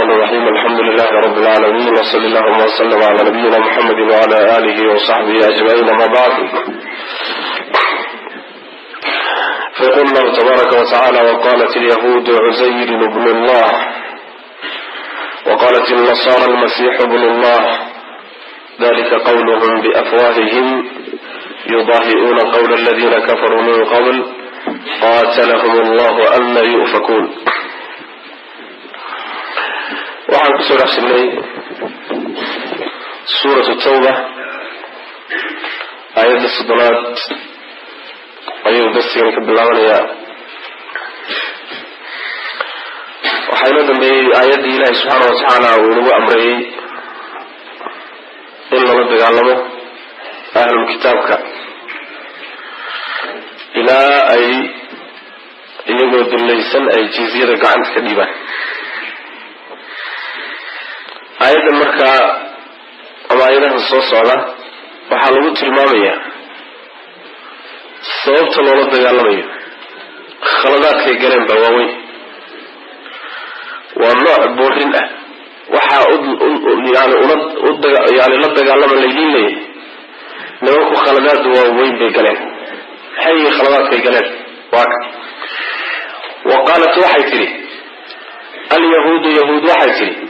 الرحمن الرحيم الحمد لله رب العالمين وصلى الله وسلم على نبينا محمد وعلى آله وصحبه أجمعين ما بعد فيقول الله تبارك وتعالى وقالت اليهود عزير ابن الله وقالت النصارى المسيح ابن الله ذلك قولهم بأفواههم يضاهئون قول الذين كفروا من قبل قاتلهم الله أن يؤفكون. waxaan kusoo dhex jirnay suuratu tawba aayadda 6 ayuu darsigan ka bilaabanayaa. waxaa inoo dambeeyey aayaddii ilaahay subxaana wa tacaala uu inagu amreeyey in lala dagaalamo ahlulkitaabka ilaa ay iyagoo dullaysan ay jizyada gacanta ka dhiibaan. aayaddan markaa ama aayadahan soo socda waxaa lagu tilmaamayaa sababta loola dagaalamayo khaladaadkay galeen baa waaweyn. waa nooc boorin ah. waxaa la dagaalama laydiin leeyahay nimanku khaladaad waaweyn bay galeen. maxay yihiin khaladaadkay galeen? waa ka wa qaalat waxay tidhi alyahuudu yahuud waxay tidhi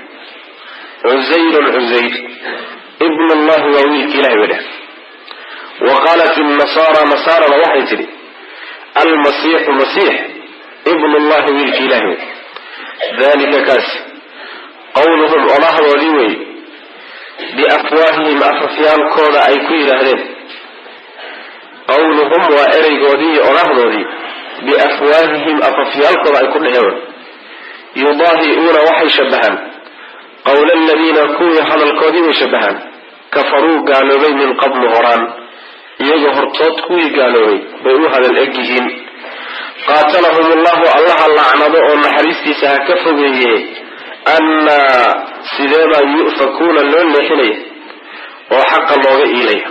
cuzayrun cuzayr ibn allahi waa wiilki ilahay bay dheh. wa qaalat inasaara nasaarana waxay tidhi almasiixu masiix ibn allahi wiilki ilahay wey. dalika kaas qawluhum odhahdoodii wey biafwaahihim afafyaalkooda ay ku yidhaahdeen. qawluhum waa ereygoodii iyo odhahdoodii biafwaahihim afafyaalkooda ay ku dheheen. yudaahi'uuna waxay shabahaan qawla aladiina kuwii hadalkoodii bay shabahaan kafaruu gaaloobay min qablu horaan iyagoo hortood kuwii gaaloobay bay u hadal eg yihiin. qaatalahum allahu allaha lacnado oo naxariistiisa ha ka fogeeye annaa sideebaa yu'fakuuna loo leexinaya oo xaqa looga iilaya.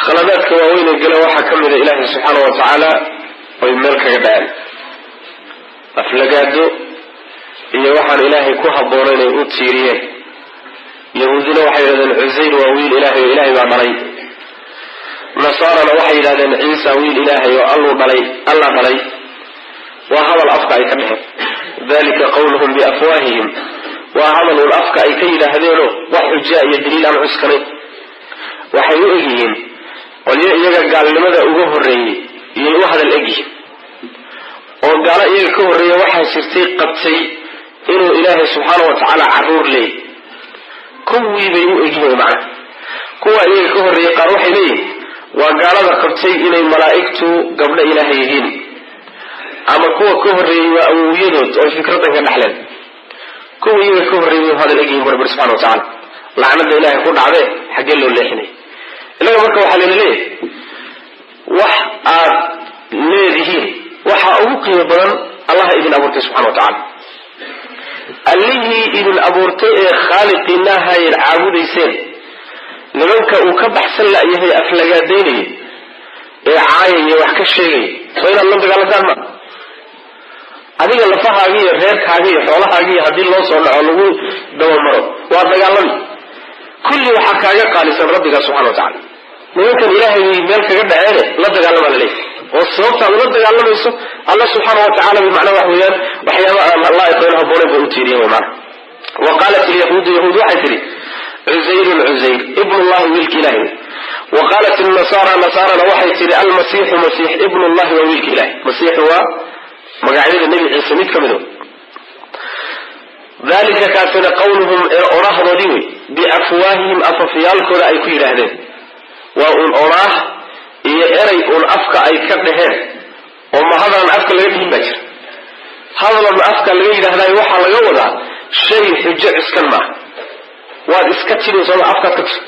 khaladaadka waaweynee gala waxaa ka mida ilaahay subxaana wa tacaala oy meel kaga dhaceen aflagaado iyo waxaan ilaahay ku habboonayn ay u tiiriyeen. yahuudina waxay yidhahdeen cusayr waa wiil ilaahay oo ilaahay baa dhalay. nasaarana waxay yidhahdeen ciisa wiil ilaahay oo alla dhalay. waa hadal afka ay ka dheheen. dalika qawluhum biafwaahihim waa hadalun afka ay ka yidhaahdeenoo wax xujaa iyo daliil aan cuskanayn. waxay u egyihiin qolyo iyaga gaalnimada uga horreeyey iyay u hadal egyihiin oo gaalo iyaga ka horreeya waxaa jirtay qabtay inuu ilaahay subxaana wa tacaala carruur leeyay. kuwii bay u egyihiin macna. kuwa iyaga ka horreeyey qaar waxay leeyihin waa gaalada qabtay inay malaa'igtu gabdho ilaahay yihiin, ama kuwa ka horreeyey waa awowyadood oo fikradan ka dhaxleen. kuwa iyaga ka horreeyey way u hadal egyihiin bu rabbi subxana wa tacaala. lacnada ilaahay ku dhacdee xaggee loo leexinay? inaga marka waxaa lana leeyahay wax aad leedihiin waxaa ugu qiimo badan allaha idin abuurtay subxana wa tacaala. allihii idin abuurtay ee khaaliqiinaahayd caabudayseen nimanka uu ka baxsan la'yahay aflagaadaynayay ee caayaya wax ka sheegaya soo inaad la dagaalantaan ma? adiga lafahaagi iyo reerkaagi iyo xoolahaagiiyo haddii loo soo dhaco lagu dabamaro waa dagaalami. kulli waxaa kaaga qaalisan rabbigaa subxana wa tacala. nimankan ilaahay meel kaga dhaceene la dagaalamaa laleeyahy oo sababtaad ula dagaalamayso alla subxaana wa tacala bimacnaa wax weeyaan waxyaaba aan allah aqoon habboonayn bay u tiiriyeen way macna. wa qaalat alyahuudu yahuud waxay tidhi cuzayrun cuzayr ibn allahi wiilki ilahay. wa qaalat inasaara nasaarana waxay tidhi almasiixu masiix ibn allahi waa wiilki ilahay. masiixu waa magacyada nebi ciise mid ka mido. dalika kaasina qawluhum ee odhahdoodii wey biafwaahihim afafyaalkooda ay ku yidhaahdeen. waa uun odhaah iyo eray uun afka ay ka dheheen oo ma hadalan afka laga dhihin baa jira. hadalan afka laga yidhaahdaay waxaa laga wadaa shay xujo cuskan maaha. waad iska tidhi sooma afkaad ka tir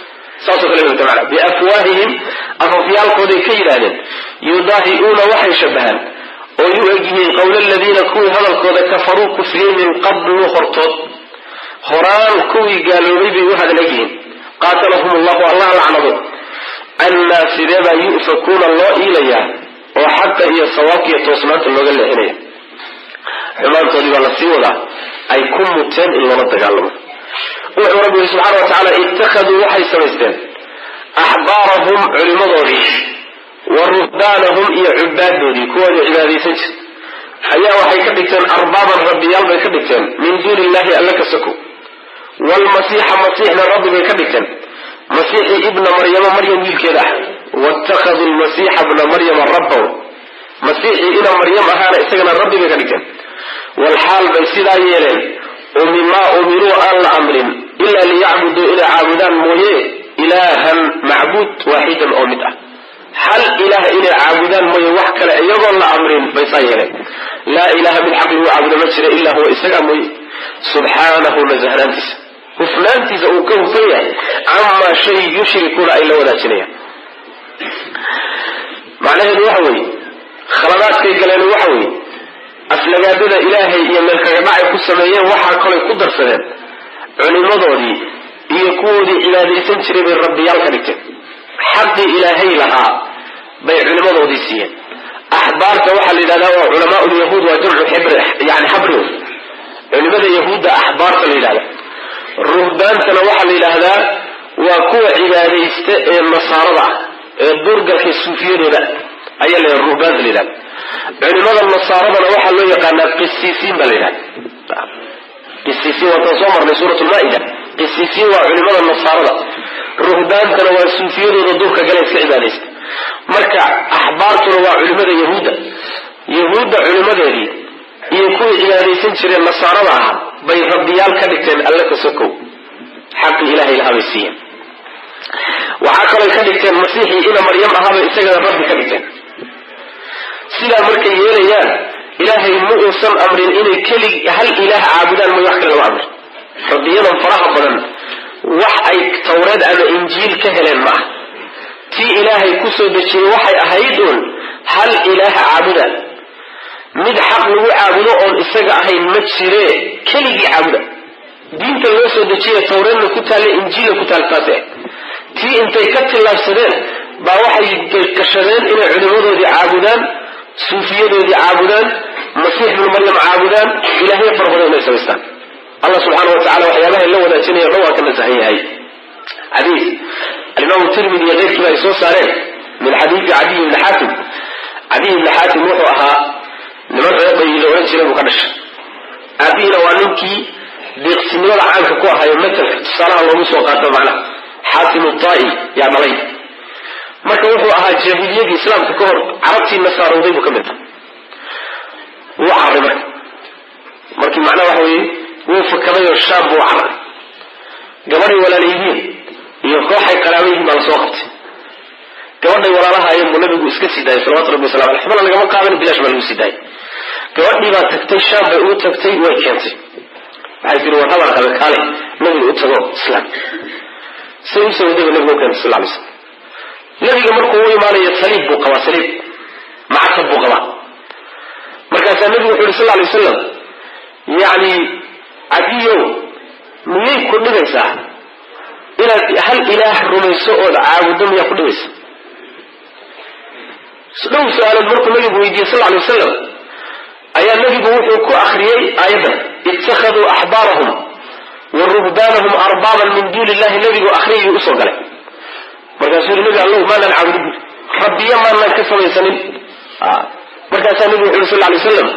saasoo kale wata macana. biafwaahihim afafyaalkooday ka yidhaahdeen yudaahi'uuna waxay shabahaan oo yu egyihiin qawla aladiina kuwii hadalkooda kafaruu kufriyey min qablu hortood horaan kuwii gaaloobay bay u hadal egyihiin. qaatalahum allahu allah lacnado annaa sideebaa yu'fakuuna loo iilayaa oo xaqa iyo sawaabka iyo toosnaanta looga leexinaya. xumaantoodii baa la sii wadaa ay ku muteen in loola dagaalamo. wuxuu rabbi subxaana wa tacaala ittakhaduu waxay samaysteen axbaarahum culimadoodii wa ruhbaanahum iyo cubaadoodii kuwoodii cibaadaysan jir ayaa waxay ka dhigteen arbaaban rabbiyaal bay ka dhigteen min duuni illahi alla ka soko. waalmasiixa masiixna rabbi bay ka dhigteen masiixi ibna maryama maryam wiilkeeda ah. waittakhaduu lmasiixa bna maryama rabbaw masiixii ina maryam ahaana isagana rabbi bay ka dhigteen. walxaal bay sidaa yeeleen maa umiruu aan la amrin ilaa liyacbuduu inay caabudaan mooye ilaahan macbuud waaxidan oo mid ah. hal ilaah inay caabudaan mooye wax kale iyagoon la amrin bay saa yeeleen. laa ilaha mid xaq lagu caabudo ma jira ilaa huwa isagaa mooye subxaanahu nasahnaantiisa hufnaantiisa uu ka hufan yahay camaa shay yushrikuuna ay la wadaajinayaan. macnaheedu waxa weeye khaladaadkay galeen waxa weeye aflagaadada ilaahay iyo meelkagadhacay ku sameeyeen waxaa kalay ku darsadeen culimadoodii iyo kuwoodii cibaadaysan jiray bay rabbiyaal ka dhigteen. xaqii ilaahay lahaa bay culimadoodii siiyeen. axbaarta waxaa la yidhahdaa waa culamaa lyahuud waa jamcu yani xabri culimada yahuudda axbaarta la yidhahda. ruhbaantana waxaa la yidhaahdaa waa kuwa cibaadaysta ee nasaarada ah ee duurgalka suufiyadooda ayaa la ruhbaanta la yidhahda. culimada nasaaradana waxaa loo yaqaanaa qisiisiin baa la yidhahda. qisiisiin waataan soo marnay suurat lmaa-ida. qisiisiin waa culimada nasaarada, ruhbaantana waa suufiyadooda duurka gala iska cibaadaysta. marka axbaartuna waa culimada yahuudda. yahuudda culimadeedii iyo kuwii cibaadaysan jireen nasaarada ah bay rabbiyaal ka dhigteen alla ka sokow. xaqii ilaahay lahaa bay siiyeen. waxaa kaloo ka dhigteen masiixii ina maryam ahaabay isagana rabbi ka dhigteen. sidaa markay yeelayaan ilaahay ma uusan amrin inay hal ilaah caabudaan mooy wax kale lama amrin. rabbiyadan faraha badan wax ay tawreed ama injiil ka heleen ma ah. tii ilaahay kusoo dejiyey waxay ahayd uun hal ilaah caabuda, mid xaq lagu caabudo oon isaga ahayn ma jire keligii caabuda. diinta loo soo dejiye tawreedna ku taalla injiilna ku taal taase tii intay ka tillaabsadeen baa waxay gashadeen inay culimadoodii caabudaan, suufiyadoodii caabudaan, masiix ibnu maryam caabudaan, ilaahyo fara badan inay samaystaan. allah subxaana wa tacala waxyaabahay la wadaajinaya dhan waa ka nasahan yahay. xadiis alimaamu tirmidi iyo keyrkiiba ay soo saareen min xadiidi cadiy ibni xaatim. cadiy ibni xaatim wuxuu ahaa niman reebayi la odhan jiray buu ka dhashay. aabihiina waa ninkii deeqsinimada caanka ku ahayo matalka tusaalaha loogu soo qaato macnaha xaatim utai yaa dhalay. marka wuxuu ahaa jaahiliyadii islaamka ka hor carabtii nasaarowday buu ka mid tahay. wuu carray markii macnaha waxa weeye wuu fakadayoo shaam buu carray. gabadhay walaalayihiin iyo kooxay qaraabayihiin baa lasoo qabtay. gabadhay walaalahaayeen buu nabigu iska sii daayay salawatu rabbi wasalam aleh. xubna lagama qaadan bilaash baa lagu sii daayay. gabadhii baa tagtay shaam bay ugu tagtay way keentay. waxay tiri war habaan qabe kaale nabiga u tago islaam. say u sawdayba nabiga u keentay sal alay slam. nabiga markuu u imaanayo saliib buu qabaa, saliib macatab buu qabaa. markaasaa nabigu wuxu yhi sal alay wasalam yani cadiyow miyay ku dhigaysaa inaad hal ilaah rumayso ood caabuddo miyaa ku dhigaysa? dhow su-aalood markuu nabigu weydiiyey sal alay wasalam ayaa nabigu wuxuu ku akriyey aayaddan ittakhaduu axbaarahum wa ruhbaanahum arbaaban min duuni illahi. nabigu akriyayuu usoo galay. markaasuu yii nabi allahu maanaan caabudin rabbiya maanaan ka samaysanin. markaasaa nabigu wuxu yhi sal alay wasalam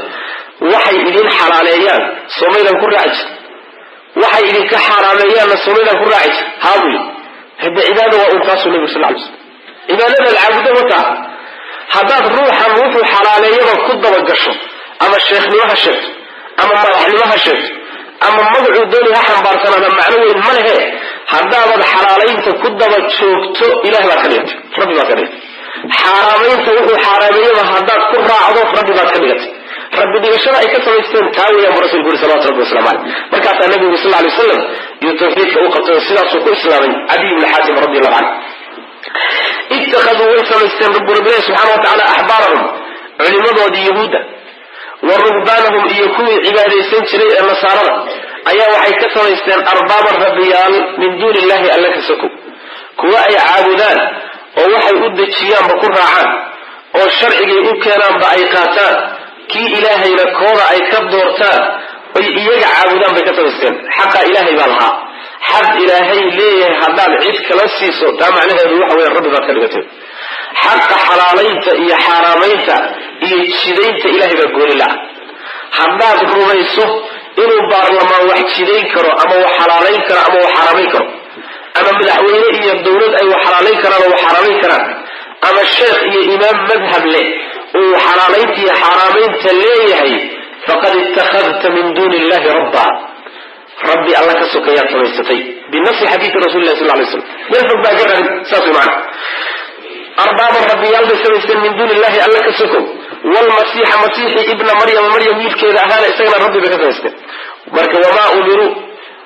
waxay idin xalaaleeyaan soomaydaan ku raaci jir, waxay idinka xaaraameeyaanna soomaydaan ku raaci jir. haabuy hadda cibaada waa untaasuu nabigu sal alay slam. cibaadada alcaabudo wataa haddaad ruuxan wuxuu xalaaleeyaba ku dabagasho ama sheekhnimo ha sheegto ama madaxnimo ha sheegto ama magacuu dooni ha xambaarsanaada macno weyn ma lehe. haddaabad xalaalaynta ku daba joogto ilah baad ka dhigatay, rabbi baad ka dhigatay. xaaraamaynta wuxuu xaaraameeyaba haddaad ku raacdo rabbi baad ka dhigatay. rabbi dhigashada ay ka samaysteen taa weeyaan bu rasulku yuri salawatu rabbi waslamu caleyh. markaasaa nabigu sal alay wasalam iyo tawxiidka u qabtay oo sidaasuu ku islaamay cadiy ibni xaatim radi allahu canhu. ittakhaduu way samaysteen rabbilahi subxana wa tacala axbaarahum culimadoodii yahuudda wa ruhbaanahum iyo kuwii cibaadaysan jiray ee nasaarada ayaa waxay ka samaysteen arbaaban rabbiyaal min duuni illahi alla ka sokow. kuwa ay caabudaan oo waxay u dejiyaanba ku raacaan oo sharcigay u keenaanba ay qaataan كي إلهي لكورا أي كدورتان ويجا عابدان بكتبستين حق إلهي بالها حق إلهي ليه هدان عيد كلاسيسو تا معناه الروح وين رب بكتبته حق حلالينتا إيا حرامينتا إيا تشيدينتا إلهي بقول الله هدان كروميسو إنو بارلمان واحد تشيدين كرو أما وحلالين كرو أما وحرامين كرو أما مدحوينة إيا الدولة أي وحلالين كرو أما وحرامين كرو أما الشيخ إيا إمام مذهب ليه وحلالينتا إيا حرامينتا ليه فقد اتخذت من دون الله ربا ربي الله كسوك يا تميستي بالنص حديث رسول الله صلى الله عليه وسلم يلفق باقرا ساسي معنا أرباب الرب يلبس من دون الله الله كسوك والمسيح مسيحي ابن مريم يلك إذا أهانا إساقنا ربي بكتمستي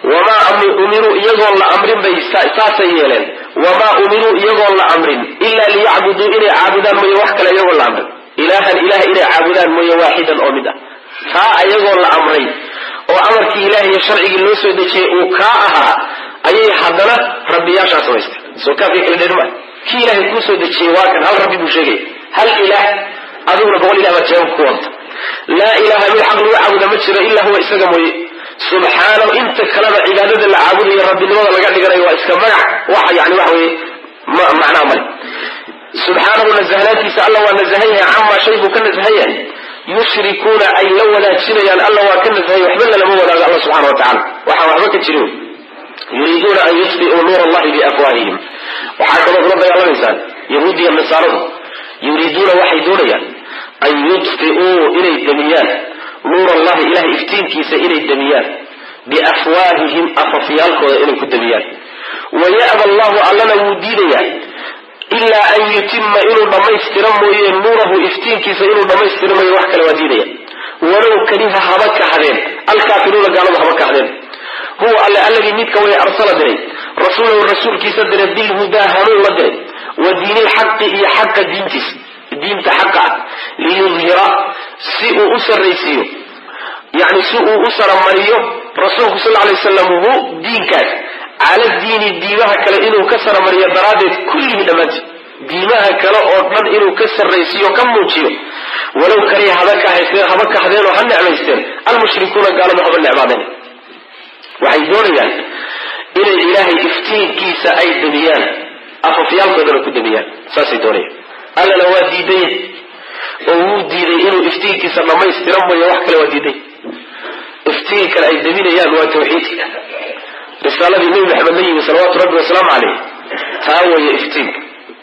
وما أمروا يقول لأمر بيساسيين وما أمروا يقول لأمر إلا ليعبدوا إلي عابدان ما يوحك لا يقول لأمر إله إلي عابدان ما يواحدا أمدا ها يقول لأمرين وأمرك إلهي شرعي اللوسو دي شيء وكاءها أي حدنا ربي ياشا سويست سو كافي كلا ديرما كي إلهي كوسو دي شيء واكن هل ربي بشيء هل إله أدور بقول إله وجهه كوانت لا إله من حق الوعب مجر إلا هو إساقموي سبحانه انت كلام عبادة العابد يا ربي لماذا لقد قرأي وإسكمع وحي يعني وحوي معنى عمل سبحانه ونزهلاتي سأله ونزهيها عما شيء كنزهيها يشركون أي لولا تشريان الله وكن زي يحملنا لمولا الله سبحانه وتعالى وحوحبك تشريون يريدون أن يطفئوا نور الله بأفواههم وحاكم رب الله الإنسان يهودي النصارى يريدون وحيدون أن يطفئوا إلى الدنيان نور الله إله افتين كيس إلى الدنيان بأفواههم أففيالك إلى الدنيان ويأبى الله ألنا ودينيا إلا أن يتم إنه دميسترم نوره افتين كيس إنه دميسترم يوحك الودينية ولو كريها هبك حدين الكافرون قالوا هبك حدين هو الذي نيتك ويأرسل دري رسوله والرسول كيس دري بالهدى هنو لدري والدين الحق هي حق الدين تحقق ليظهر سوء أسر ريسيو يعني سوء أسر مريو رسوله صلى الله عليه وسلم هو دين كاس على الدين ديمها كلا إنه كسر مريا درادة كله دمج ديمها كلا أردن إنه كسر رئيسيو كم موجيه ولو كريه هبك حدين وهن عميستين المشركون قالوا محب النعمادين وحيدون يعني إلى الإله افتين كيس أي دنيان أففيال قدروا كدنيان ساسي دوني ألا لو ديدين وهو ديدين إنه افتين كيس لما يسترم ويوحك لو ديدين افتين كلا أي دنيان وتوحيدك رسالة النبي محمد نبي صلوات ربي وسلام عليه تاوي افتين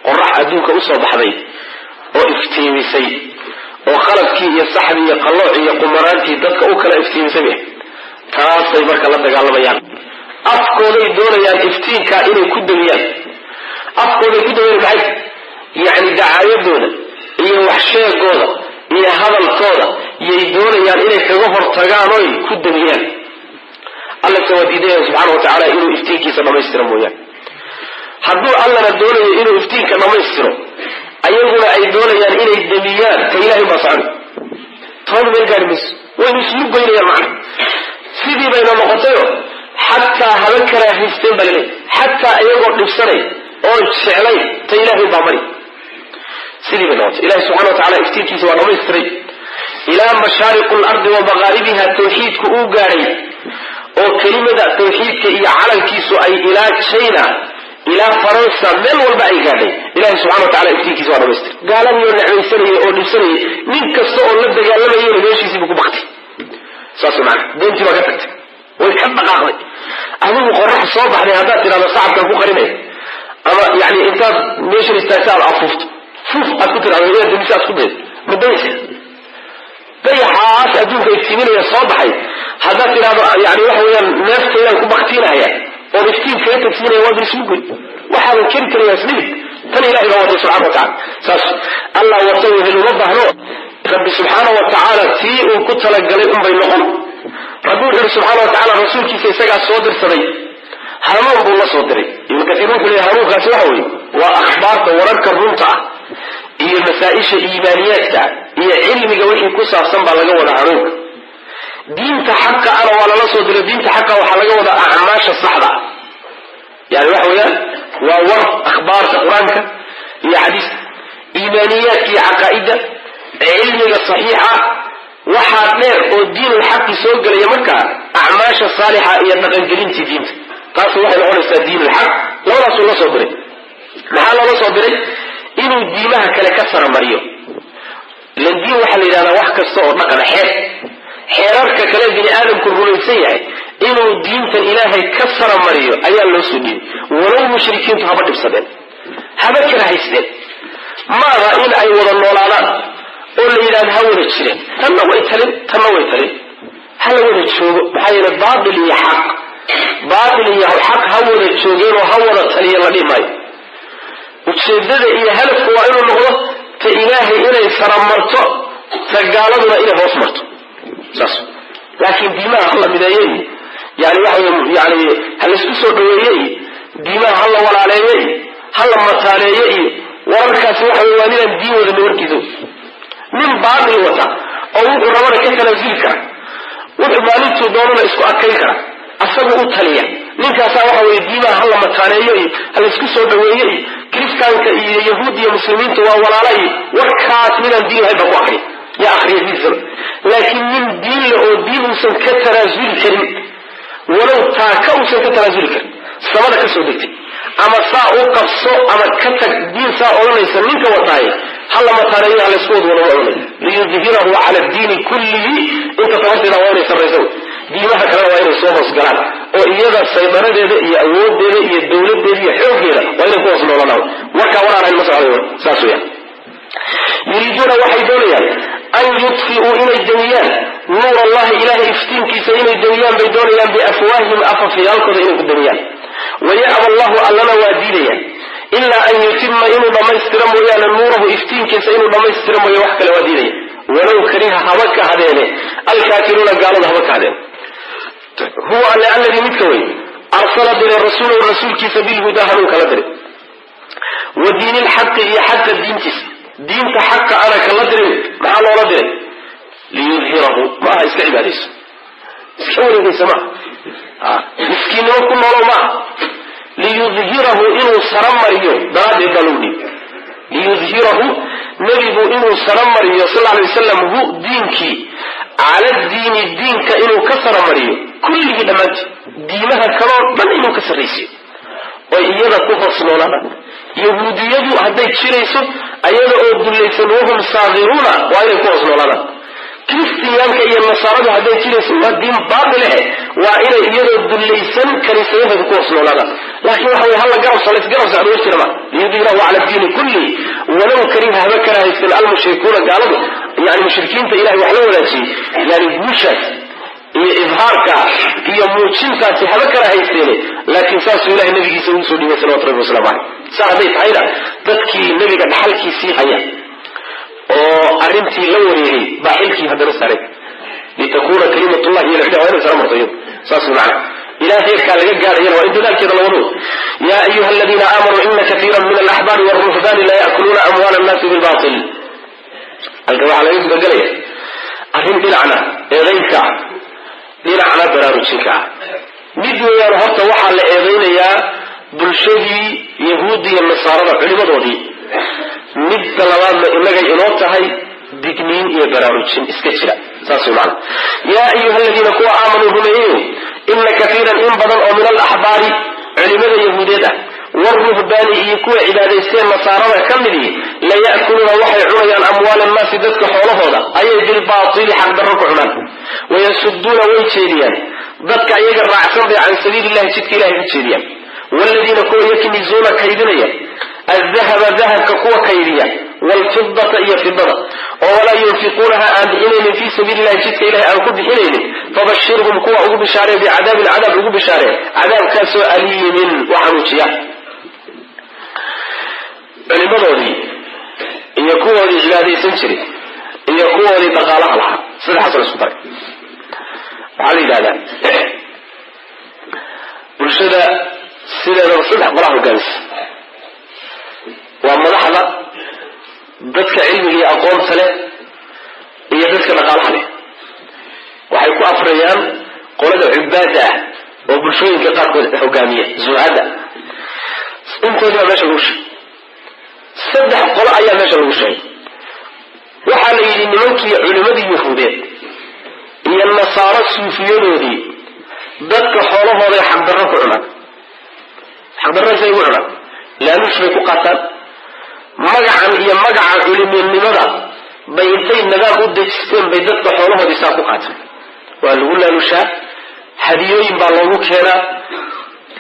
قرح أدوك أصر بحضي وافتين سي وخلق كي يصحبي يقلع يقمرانتي ضدك أوكلا افتين سبيه تاسي برك الله دقال بيان أفكولي دوريان افتين كائنو كدنيان أفكولي كدنيان بحيث يعني دعاية دونا إيه وحشية قوضة إيه هذا القوضة يدوريان إليه كغفر تغانوي كدنيان الله سواديده سبحانه وتعالى إنه افتيكي سنما يسترم وياه حدو الله ندوله إنه افتيك نما يسترم أيضنا أي دولة يعني إنه الدميان كإلهي بصعنا طول من قاربس وإنه سلوك بيني معنا سيدي بين مقطعه حتى هلكر يحيستين بلني حتى أيضا نفسري أو شعلي كإلهي بامري سيدي بين مقطع إلهي سبحانه وتعالى افتيكي سنما يسترم إلى مشارق الأرض ومغاربها توحيد كأوغاري oo kelimada tawxiidka iyo calankiisu ay ilaa China ilaa Faransa meel walba ay gaadhay Ilaahay subhanahu wa ta'ala iftiinkiisa waa dhameystir gaalan iyo nacaysanay oo dhibsanay nin kasta oo la dagaalamayo meeshiisa ku baqtay saas macna deenti waa ka tagtay way ka dhaqaaqday adigu qorax soo baxday hadaa tiraado saacadka ku qarinay ama yani intaad meesha istaagtaa afufto fuf aad ku tiraado iyo dimisa aad ku deed madaysa dayaxaas adduunka iftiiminaya soo baxay haddaad tidhaahdo yani waxa weeyaan neefteedaan ku baktiinaya oo iftiin kaga tagsiinaya waa bilismugul waxaadan keri karayaa islimid tan ilahay baa watay subxana watacala saas allah watay wehel uma baahno rabbi subxaana wa tacaala tii uu ku talagalay unbay noqon rabbi wuxu yidhi subxaana wa tacaala rasuulkiisa isagaa soo dirsaday hanuun buu la soo diray ibnu kasiir wuxuu leeyahay hanuunkaasi waxa weeye waa akhbaarta wararka runta ah iyo masaa-isha iimaaniyaadka iyo cilmiga wixii ku saabsan baa laga wadaa hanuunka diinta xaqa ana waa lala soo diray diinta xaqa waxaa laga wadaa acmaasha saxda yani waxa weeyaan waa war akhbaarta qur-aanka iyo xadiiska iimaaniyaadka iyo caqaa'ida cilmiga saxiixa waxaa dheer oo diinul xaqi soo gelaya markaa acmaasha saalixa iyo dhaqangelintii diinta taas waxay noqonaysaa diinul xaq labadaasuu la soo diray maxaa loola soo diray inuu diimaha kale ka saramariyo ilan diin waxaa la yidhahdaa wax kasta oo dhaqana xeerarka kale bini aadamku rumaysan yahay inuu diintan ilaahay ka saramariyo ayaa loo soo dhiibay walow mushrikiintu haba dhibsadeen haba kala haysteen maaha in ay wada noolaadaan oo la yidhahdo ha wada jireen tanna way talin ha la wada joogo maxaa yeele baatil iyo xaq ha wada joogeen oo ha wada taliya la dhihi maayo ujeedada iyo hadafku waa inuu noqdo ta ilaahay inay saramarto ta gaaladuna inay hoos marto saas laakiin diimaha ha la mideeyey yani ha laisku soo dhaweeyey diimaha ha la walaaleeyey ha la mataaneeye iyo wararkaasi waxa wey waa ninaan diin wada warkiisa nin baatil wata oo wuxuu rabana ka tanaasuli kara wuxuu maalintuu doonana isku adkayn kara asagu u taliya ninkaasaa waxa weye diimaha ha la mataaneeyo iyo ha laisku soo dhaweeye iyo kiristaanka iyo yahuud iyo muslimiinta waa walaala iyo warkaas ninaan diin lahayn baa ku akriya yaa akriya diisaba laakiin nin diin le oo diin uusan ka tanaasuli karin walow taaka uusan ka tanaasuli karin samada ka soo degtay ama saa u qabso ama ka tag diin saa odhanaysa ninka wataaye ha la mataaneeyo ha laysku wad wada odhanay liyudhirahu cala diini kullihi inta tabarteeda waa inay sarraysa diimaha kalena waa inay soo hoos galaan oo iyada saydaradeeda iyo awoodeeda iyo dawladeeda iyo xooggeeda waa inay ku hoos noolanaan warkaa waraanayn ma socday saas weeyaan yuriiduuna waxay doonayaan an yudfi'uu inay damiyaan nuur allahi ilahay iftiinkiisa inay damiyaan bay doonayaan biafwaahihim afafyaalkooda inay ku damiyaan waya'ba allahu allana waa diidayaan ilaa an yutima inuu dhammaystiro mooyaane nuurahu iftiinkiisa inuu dhammaystiro mooye wax kale waa diidaya walow kariha haba kahdeene alkaafiruuna gaalada haba kahdeen huwa alle alladii midka wey arsala diray rasuulahu rasuulkiisa bilhudaa hanuunka la diray wa diini lxaqi iyo xaqa diintiisa diinta xaqa ana kala dirin maxaa loola diray liyudhirahu maaha iska cibaadayso iska wareegaysa maaha miskiinnimo ku noolo maaha liyudhirahu inuu saramariyo daraaddeed baa lagu dhiibay liyudhirahu nebigu inuu saramariyo sal alay wasalam hu diinkii cala diini diinka inuu ka saramariyo kulligii dhammaantii diimaha kaloo dhan inuu ka sarraysiyo oy iyada ku hoos noolaadaan yahuudiyadu hadday jirayso ayada oo dullaysan wahum saagiruuna waa inay ku hoos noolaadaan kristiyaanka iyo nasaaradu hadday jirayso waa diin baatilehe waa inay iyadoo dullaysan kaniisadaheeda ku hoos noolaadaan laakiin waxa wey halla garab socdo wa jira ma liyudhirahu cala diini kulli walow kariha haba karaahaysan almushrikuuna gaaladu yani mushrikiinta ilahay wax la wadaajiyey yani guushaas iyo idhaarka iyo muujintaasi haba karahaysteene laakiin saasuu ilahay nabigiisa ugu soo dhiibay salawatu rabbi waslamu caleyh saa hadday tahayna dadkii nabiga dhaxalkiisii haya oo arrintii la wareegay baa xilkii haddana saaray litakuuna kalimatullahi hiya al-ulya waa inay sara marto iyadu saas macna ilaa heerkaa laga gaadhayana waa in dadaalkeeda la wado yaa ayuha aladiina aamanuu ina katiira min alaxbaari waalruhbaani la ya'kuluuna amwaala annaasi bilbatil halka waxaa laga gudagelaya arrin dhinacna eedaynka dhinacna baraarujinka ah mid weeyaan horta waxaa la eedaynayaa bulshadii yahuudi iyo nasaarada culimadoodii midda labaadna inagay inoo tahay digniin iyo baraarujin iska jira saas wey macana yaa ayuha aladiina kuwa aamanuu rumeeyeyo ina katiiran in badan oo min alaxbaari culimada yahuudeed ah waalruhbaani iyo kuwa cibaadaysteen nasaarada ka midii la ya'kuluuna waxay cunayaan amwaala annaasi dadka xoolahooda ayay bilbaatili xaqdarro ku cunaan wayasuduuna way jeediyaan dadka iyaga raacsan bay can sabiili illahi jidka ilahay ka jeediyaan waaladiina kuwa yaknizuuna kaydinaya aldahaba dahabka kuwa kaydiya waalfidata iyo fidada oo walaa yunfiquunaha aan bixinaynin fii sabiili illahi jidka ilahay aan ku bixinaynin fabashirhum kuwa ugu bishaaree bicadaabin cadaab ugu bishaaree cadaabkaasoo aliimin wa xanuujiya culimadoodii iyo kuwoodii cibaadaysan jiray iyo kuwoodii dhaqaalaha lahaa saddexaasoo la isku daray waxaa la yidhahdaa bulshada sideedaba saddex qolaa hogaamisa waa madaxda dadka cilmiga iyo aqoonta leh iyo dadka dhaqaalaha leh waxay ku afrayaan qolada cubaada ah oo bulshooyinka qaarkood hogaamiya zuhada intoodii baa meesha lagu sheegay saddex qolo ayaa meesha lagu sheegay waxaa la yidhi nimankii culimadii yahuudeed iyo nasaaro suufiyadoodii dadka xoolahooday xaqdarro ku cunaan xaqdarrasay ugu cunaan laaluush bay ku qaataan magacan iyo magaca culiminimada bay intay nadaam u dejisteen bay dadka xoolahoodii saa ku qaataan waa lagu laalushaa hadiyooyin baa loogu keenaa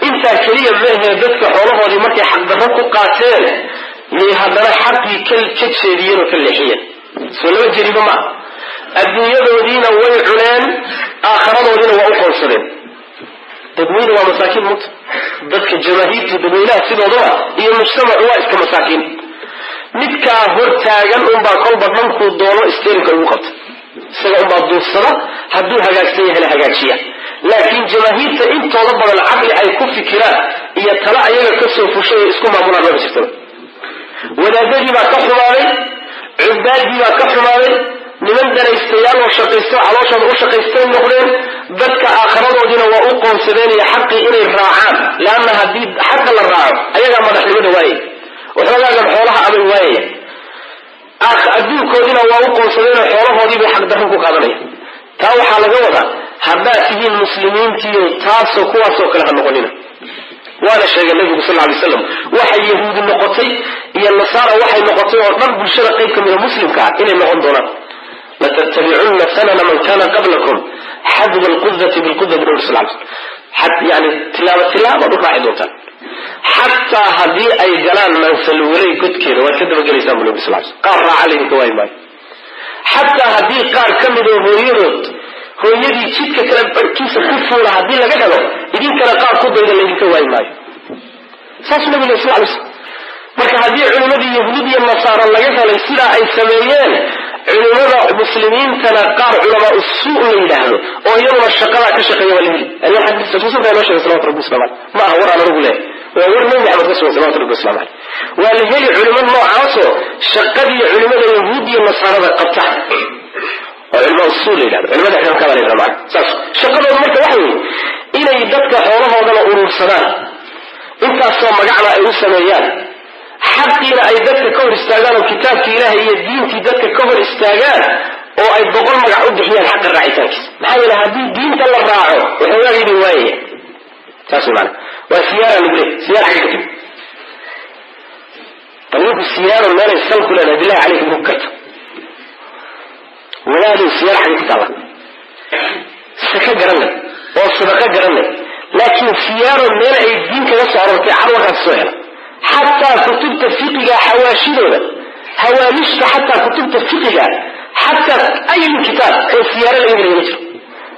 intaa keliya meehee dadka xoolahoodii markay xaqdarro ku qaateen yay haddana xaqii ka jeediyeen oo ka leexiyeen soo laba jeriba maa adduunyadoodiina way cuneen aakharadoodiina waa u qoonsadeen dadweyne waa masaakiin muta dadka jamaahiirta dadweynaha sidoodaba iyo mujtamacu waa iska masaakiin midkaa hortaagan unbaa kolba dhankuu doono isteerinka ugu qabta isaga unbaa duursada hadduu hagaagsan yahay la hagaajiya laakiin jamaahiirta intooda badan caqli ay ku fikiraan iyo tala ayaga kasoo fushay ay isku maamulaan maba jirtaba wadaadadii baa ka xumaaday cubaadii baa ka xumaaday niman danaystayaal oo shaqaysto calooshooda u shaqaystay noqdeen dadka aakharadoodiina waa u qoonsadeen iyo xaqii inay raacaan leanna haddii xaqa la raaco ayagaa madaxnimada waayay waxoogaagan xoolaha abay waayaya adduunkoodiina waa u qoonsadeenoo xoolahoodii bay xaqdarro ku qaadanaya taa waxaa laga wadaa haddaad tihiin muslimiintiiyo taasoo kuwaasoo kale ha noqonina waana sheegay nabigu sal ly slam waxay yahuudi noqotay iyo nasaara waxay noqotay oo dhan bulshada qayb ka mida muslimka ah inay noqon doonaan latattabicunna sanana man kana qablakum xadwa alqudati bilqudati nabi sal l yani tilaabo u raaci doontaan xataa haddii ay galaan mansalwaley godkeeda waad ka dabagelaysaan bu nabi sal l qaar raaca laydinka waayi maayo xataa haddii qaar ka midoo hooyadii jidka kale barkiisa ku fuula haddii laga helo idinkana qaar ku dayda laydinka waayi maayo saasuu nabiga sal lay slam marka haddii culimadii yahuud iyo nasaaro laga helay sidaa ay sameeyeen culimada muslimiintana qaar culamaa usuu la yidhaahdo oo iyaduna shaqadaa ka shaqeeya waa la heli rasuulka noo sheegay salawatu rabbi waslamu aleyh ma aha war aan anagu leehay waa war nabi maxamed ka sugan salawatu rabbi waslamu aleyh waa la heli culimo noocaasoo shaqadii culimada yahuud iyo nasaarada qabta oo culimaa usuu la yidhahdo culimada xiramkada la yidhahdo macana saas shaqadooda marka waxa weeye inay dadka xoolahoodana urursadaan intaasoo magacna ay u sameeyaan xaqiina ay dadka ka hor istaagaan oo kitaabkii ilaahay iyo diintii dadka ka hor istaagaan oo ay boqol magac u bixiyaan xaqa raacitaankiisa maxaa yeele haddii diinta la raaco waxoogaagibay waayaya saas maana waa siyaara lagu leey siyaara xagga ka timi ninku siyaaro meelay sal ku leedahay billahi caleyka inuu karta wadaaduu siyaara xagga ku taalla saka garanay oo sadaqa garanay laakiin siyaaro meel ay diin kaga soo arortay carwarkaas soo hela xataa kutubta fiqiga xawaashidooda hawaamishta xataa kutubta fiqiga xataa ayu kitaab oo siyaaro laga helaya ma jiro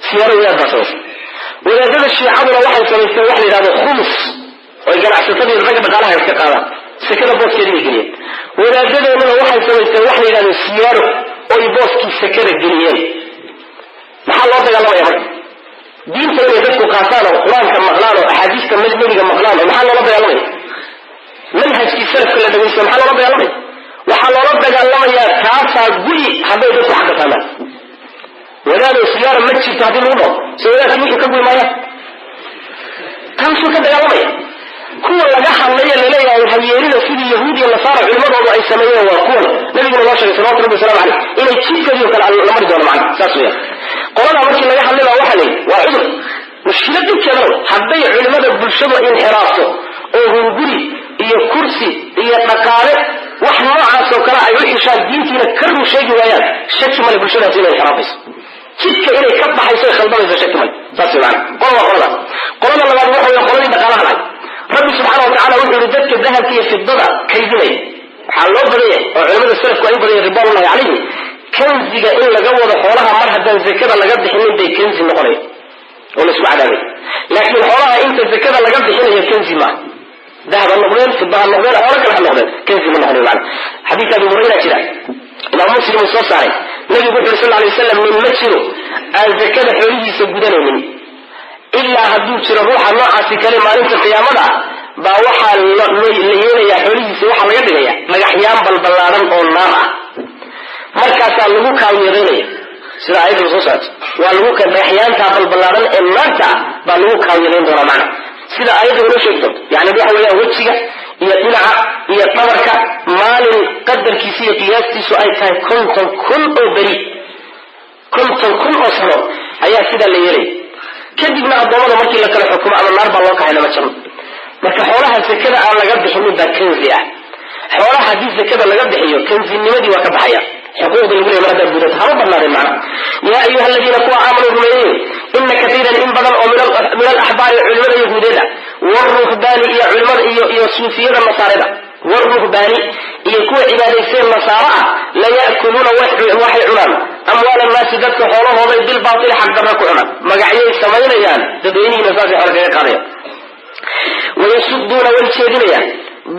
siyaaro wadaad baa samaysa wadaadada shiicaduna waxay samaysteen wax la yidhahdo khums oy ganacsatadii ragga dhaqaalaha iska qaadaan sekada booskeeda bay geliyeen wadaadadooduna waxay samaysteen wax la yidhahdo siyaaro oy booskii sekada geliyeen maxaa loo dagaalamaya marka diinta inay dadku qaataan oo qur-aanka maqlaan oo axaadiista nebiga maqlaan oo maxaa loola dagaalamaya manhajkii salafka la dhagaysta maxaa loola dagaalamaya waxaa loola dagaalamayaa taasaa guli hadday dadku xaqa fahmaan wadaadoo siyaara ma jirto haddii lagu dhaho so wadaadkii wuxuu ka gui maaya taasuu ka dagaalamaya kuwa laga hadlaya laleeyahay hayeelina sidii yahuud iyo nasaara culimadoodu ay sameeyeen waa kuwan nabiguna noo sheegay salawatu rabbi waslamu caleyh inay jidkadiio kale la mari doono macana saas weya qoladaa markii laga hadlay baa waxaa layidhi waa cudur mushkilad dhibkeedana hadday culimada bulshadu inxiraafto oo hunguri iyo kursi iyo dhaqaale wax noocaasoo kale ay u xishaan diintiina ka run sheegi waayaan shaki male bulshadaasi inay inxiraafayso jidka inay ka baxayso khaldamayso shaki male saas wey maana qola waa qoladaas qolada labaad waxa wey qoladii dhaqaalaha lahay rabbi subxaana watacala wuxuu yihi dadka dahabka iyo fidada kaydinaya waxaa loo badanya oo culimada salafku ay u badanya ridwanullahi calayhim kanziga in laga wado xoolaha mar haddaan zakada laga bixinin bay kanzi noqonaya oo la isku cadaabay laakiin xoolaha inta zakada laga bixinayo kanzi maaha dahab ha noqdeen fida ha noqdeen xoolo kale ha noqdeen kanzi ma noqonayo macana xadiidka abi hurayra jira imaam muslim uu soo saaray nabigu wuxu uri sal lla alay wasalam nin ma jiro aan zakada xoolihiisa gudanaynin ilaa hadduu jiro ruuxa noocaasi kale maalinta qiyaamada ah baa waxaa la yeelayaa xoolihiisa waxaa laga dhigaya dhagaxyaan balballaadan oo naar ah markaasaa lagu kaalmeedaynaya sida aayadda soo socota waa lagu dhagaxyaantaa balballaadan ee naarta ah baa lagu kaalmeedayn doonaa macna sida aayadda inoo sheegto yani waxa weeyaan wejiga iyo dhinaca iyo dhabarka maalin qadarkiisa iyo qiyaastiisu ay tahay 50,000 oo beri كن أصلا أيها سيدا اللي يلي كدبنا الضوء مركي لك الحكومة أما النار بالله كهنا مجرد marka xoolaha sakada aan laga bixin baa kanzi ah xoolaha hadii sakada laga bixiyo kanzinimadii waa ka baxaya xuquuqda lagu leeyahay marada gudaha haba banaarin macna ya ayuha alladina kuwa aamanu rumayyin inna katiran in badan oo min al-ahbar culimada yahuudada waruhbani iyo culimada iyo suufiyada nasaarada waruhbani iyo kuwa cibaadaysan nasaara la yaakuluna waxay cunaan amwaal an-nas dadka xoolahooda bil baatil xaq darra ku cunaan magacyay sameeyaan dadweynihiina saasi xorkaga qaadaya ويصدون والشيدنيا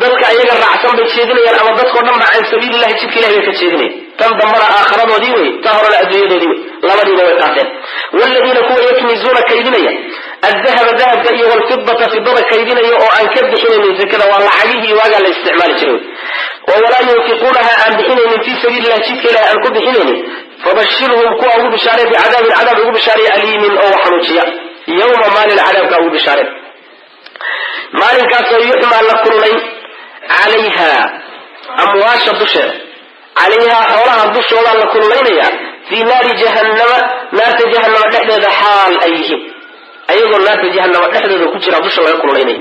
ذلك أيها الرعسان بالشيدنيا أما ذلك ونمع عن سبيل الله جبك الله بالشيدنيا تنضمر آخران وديوي تهر الأدوية ديوي لما دينا ويقاتل والذين كوا يكنزون كيدنيا الذهب كأيه والفضة في الضرر كيدنيا وأن كبد حين من ذكر والله عليه واقع الاستعمال شروي ولا ينفقونها أن بحين من في سبيل الله جبك الله أن كبد حين فبشرهم كوا أبو بشارة بعذاب العذاب أبو بشارة أليم أو حنوشيا يوم مال العذاب كأبو بشارة maalinkaasoo yuxmaa la kulmay calayha amwaasha dusheeda calayhaa xoolaha dushoodaa la kulmaynaya fii naari jahannama naarta jahannama dhexdeeda xaal ay yihiin ayagoo naarta jahannama dhexdeeda ku jira dusha laga kulmaynaya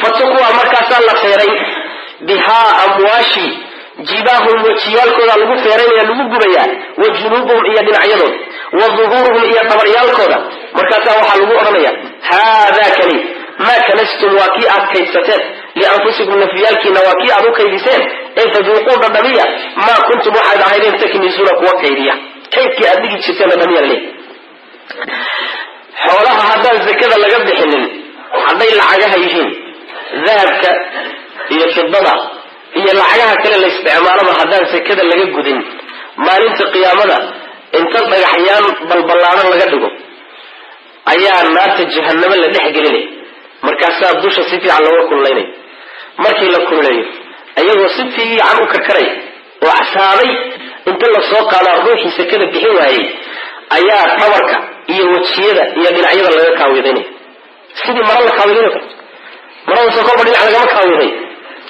fatuqwa markaasaa la feeray bihaa amwaashii jibaahum wejiyaalkooda lagu feeraynaya lagu gubayaa wa junuubuhum iyo dhinacyadooda wa duhuuruhum iyo dabaryaalkooda markaasaa waxaa lagu odhanaya haadaa kani ما كنستم واكي أكيستين لأنفسكم نفيالكي نواكي أبو كيدسين إن فذوقوا الضمية ما كنتم واحد عينين تكنزون كوكيدية كيف كي أدقي تشتين الضمية ليه حولها هذا الزكاة لقد حنين عضي العجاها يجين ذهبك هي في الضبع هي العجاها كلا الاستعمال هذا الزكاة لقد قدين ما ننت قيامنا انتظر أحيان بالبلانا لقدكم أيها النار جهنم اللي نحق ليه markaasaa dusha si fiican looga kululaynay markii la kululayo ayagoo si fiican u karkaray oo casaaday inta la soo qaadaa ruuxii sakada bixin waayey ayaa tabarka iyo wajiyada iyo dhinacyada laga kaawidaynay sidii mara la kaawidayn karto marada soo korba dhinac lagama kaawiday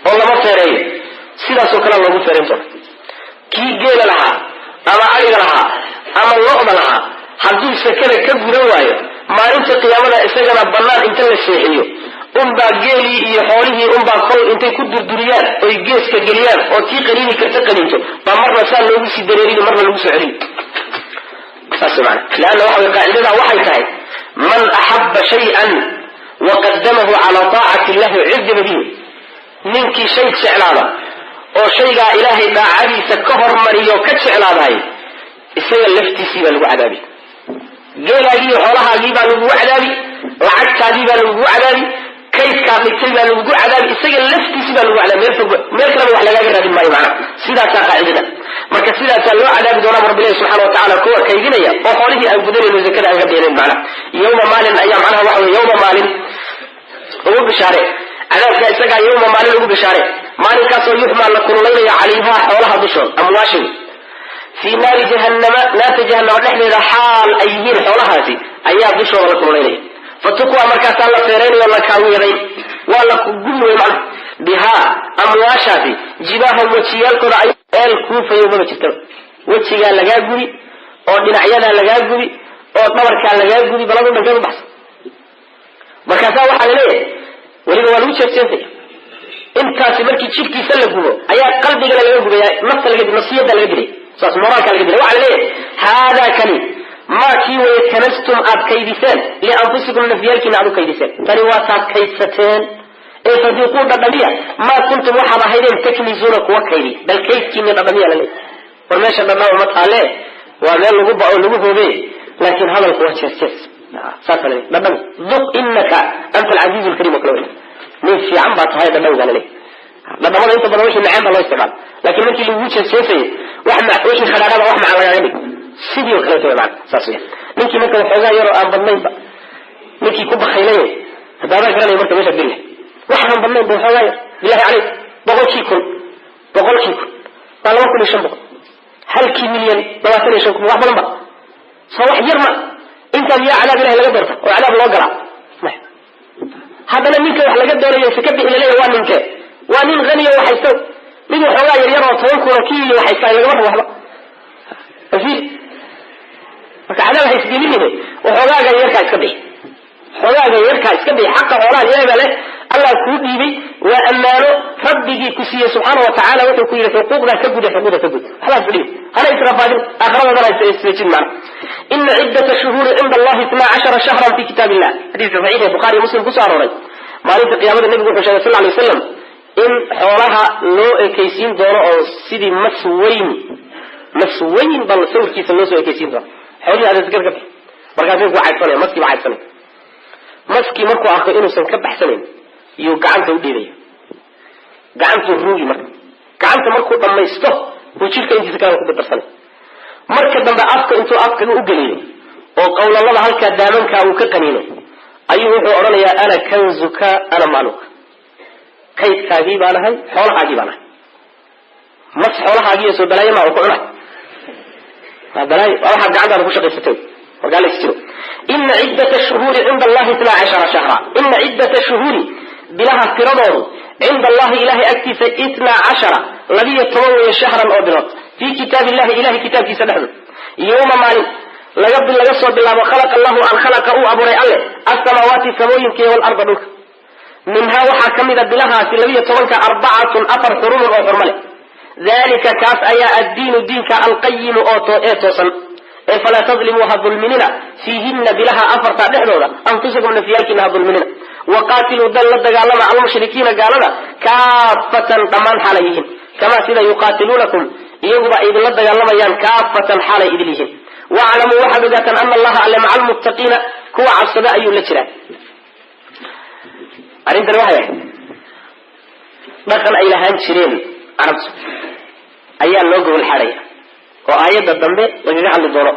oo lama feereeyo sidaasoo kale loogu feerayn doono kii geela lahaa ama ariga lahaa ama lo-da lahaa hadduu sakada ka gudan waayo maalinta qiyaamada isagana banaan inta la seexiyo unbaa geelii iyo xoolihii unbaa kol intay ku durduriyaan oy geeska geliyaan oo tii qaniini karta qaninto baa marna saa loogu sii dareerin marna lagu soo celin saas maana laanna waxa qaacidada waxay tahay man ahabba shay'an wa qaddamahu ala ta'ati llahi u'idhiba bihi ninkii shay jeclaada oo shayga ilaahay daacadiisa ka hormariyo ka jeclaaday isaga laftiisii baa lagu cadaabi geelaagii xoolahaagii baa lagu cadaabi lacagtaadii baa lagu cadaabi kaydkaa dhigtay baa lagu cadaabi isaga laftiisii baa lagu cadaabi meel kaleba wax lagaaga raadin maayo macna sidaasaa qaacidada marka sidaasaa loo cadaabi doonaa rabbilahi subxaana watacaala kuwa kaydinaya oo xoolihii aan gudanayno zakada aan ka beenayn macna yawma maalin ayaa macnaha waxa weye yawma maalin ugu bishaare cadaabka isagaa yawma maalin ugu bishaare maalinkaasoo yuxmaa la kululaynaya calayhaa xoolaha dushood amwaashin في نار جهنم لا تجهنم نحن حال أيهين حولها أيها بشر ولا كلين فتقوى مركز الله فيرين ولا كاويرين ولا كقول معه بها أمواشاتي جباهم وتيال قرأي الكوفة يوم تستر وتيال لجاجوري أو دين عيانا لجاجوري أو طبر كان لجاجوري بلاد مكان بحث مركز الله عليه ولكن ولو شفتي أنت سبرك تشكي سلكوا أيها قلبي قال لجاجوري مثل لجد نصيحة لجاجوري صاص مراك على الجبل وعلى ليه هذا كلي ما كي ويتنستم أب كيدسان لأنفسكم نفيالك نعدو كيدسان تاني واسعد كيدستان إيه فذيقون الضمية ما كنتم وحبا هيدين تكنزونك وكيدي بل كيد كيني الضمية لليه ورماشا بما ومطع عليه وعليه اللغوب أو اللغوب به لكن هذا القوة شاسس صافا ليه بضمي ذق إنك أنت العزيز الكريم وكلوه من في عمبات هاي بضمي قال ليه بضمي أنت بضميش إن عام الله يستعمل لكن أنت اللي وجه السيسي وحنا وش الخلانة وحنا على يعني سيديو كلامه معك صحيح منكي ممكن حاجة يرى أن ضمن منكي كوب خيلين هذا ما كان يمر تمشي بالله وحنا ضمن بحاجة بالله عليك بقول شيكون قال ما كل شيء بقول هل كي مليون ما تاني شوكم واحد بلما صلاح يرمى أنت يا عذاب الله لا قدرته وعذاب الله قرع هذا أنا منك وحلا قدر يسكب إلى ليه وان غني وحيستو من حوايا يرى طويل كي وحيستو إلى واحد أفيد marka cadaab haysdiminine waxoogaa yarka iska bixi xogaaga yarka iska bixi xaqa xoolaha ilaahay leh Allah ku dhiibay waa amaano rabbigi ku siiyay subhanahu wa ta'ala wuxuu ku yiri xuquuqda ka gud xalaal fadhi hana israfaadin aakhirada ay isleejin macna inna iddat ash-shuhur 'inda Allah 12 shahran fi kitabillah hadith sahih bukhari muslim ku soo aroray maalinta qiyaamada nabigu wuxuu sheegay sallallahu alayhi wasallam in xoolaha loo ekaysiin doono oo sidii masweyn bal sawirkiisa loo soo ekaysiin doono xoolaha aad iska gabay markaas uu caydsanay maski ba caydsanay maski markuu arko inuusan ka baxsanayn iyo gacanta u dhiibay gacanta ruugi gacanta markuu dhamaysto uu jirka intiisa kale ku darsanay marka dambe afka intuu afka u galiyo oo qowlalada halka daamanka uu ka qaniino ayuu wuxuu oranayaa ana kanzuka ana maaluka kaydkaagii baan ahay xoolahaagii baan ahay mas xoolahaagii soo balaayo ma ku cunay balaayo waxa gacanta ku shaqaysatay وقال يستيروا إن عدة الشهور عند الله 12 شهرا إن عدة الشهور بلها افتراضه عند الله إله أكتف 12 الذي يتوى شهرا أو بلاد في كتاب الله إله كتاب في سنة يوم مال لقد لقصوا بالله وخلق الله أن خلق أبو ري الله السماوات السماوين كي والأرض لك منها وحكم بلها الذي يتوى 4 أفر حروم أو حرمله ذلك كاف أيا الدين دينك القيم أوتوصا فلا تظلموها ظلمنا فيهن بلها أفرت دحدودا أنفسكم نفيالكنها ظلمنا وقاتلوا دل الدقالنا على المشركين قالنا كافة ضمان حاليهم كما سيدا يقاتلونكم يقبع إذن الدقالنا يان كافة حال إذنهم واعلموا وحدة أن الله على مع المتقين كوا عصدا أيو لترا أريد الوحية دخل إلى هانشرين عربت أيان لوقه الحالية وآيات الدنبي لقد عند الدورة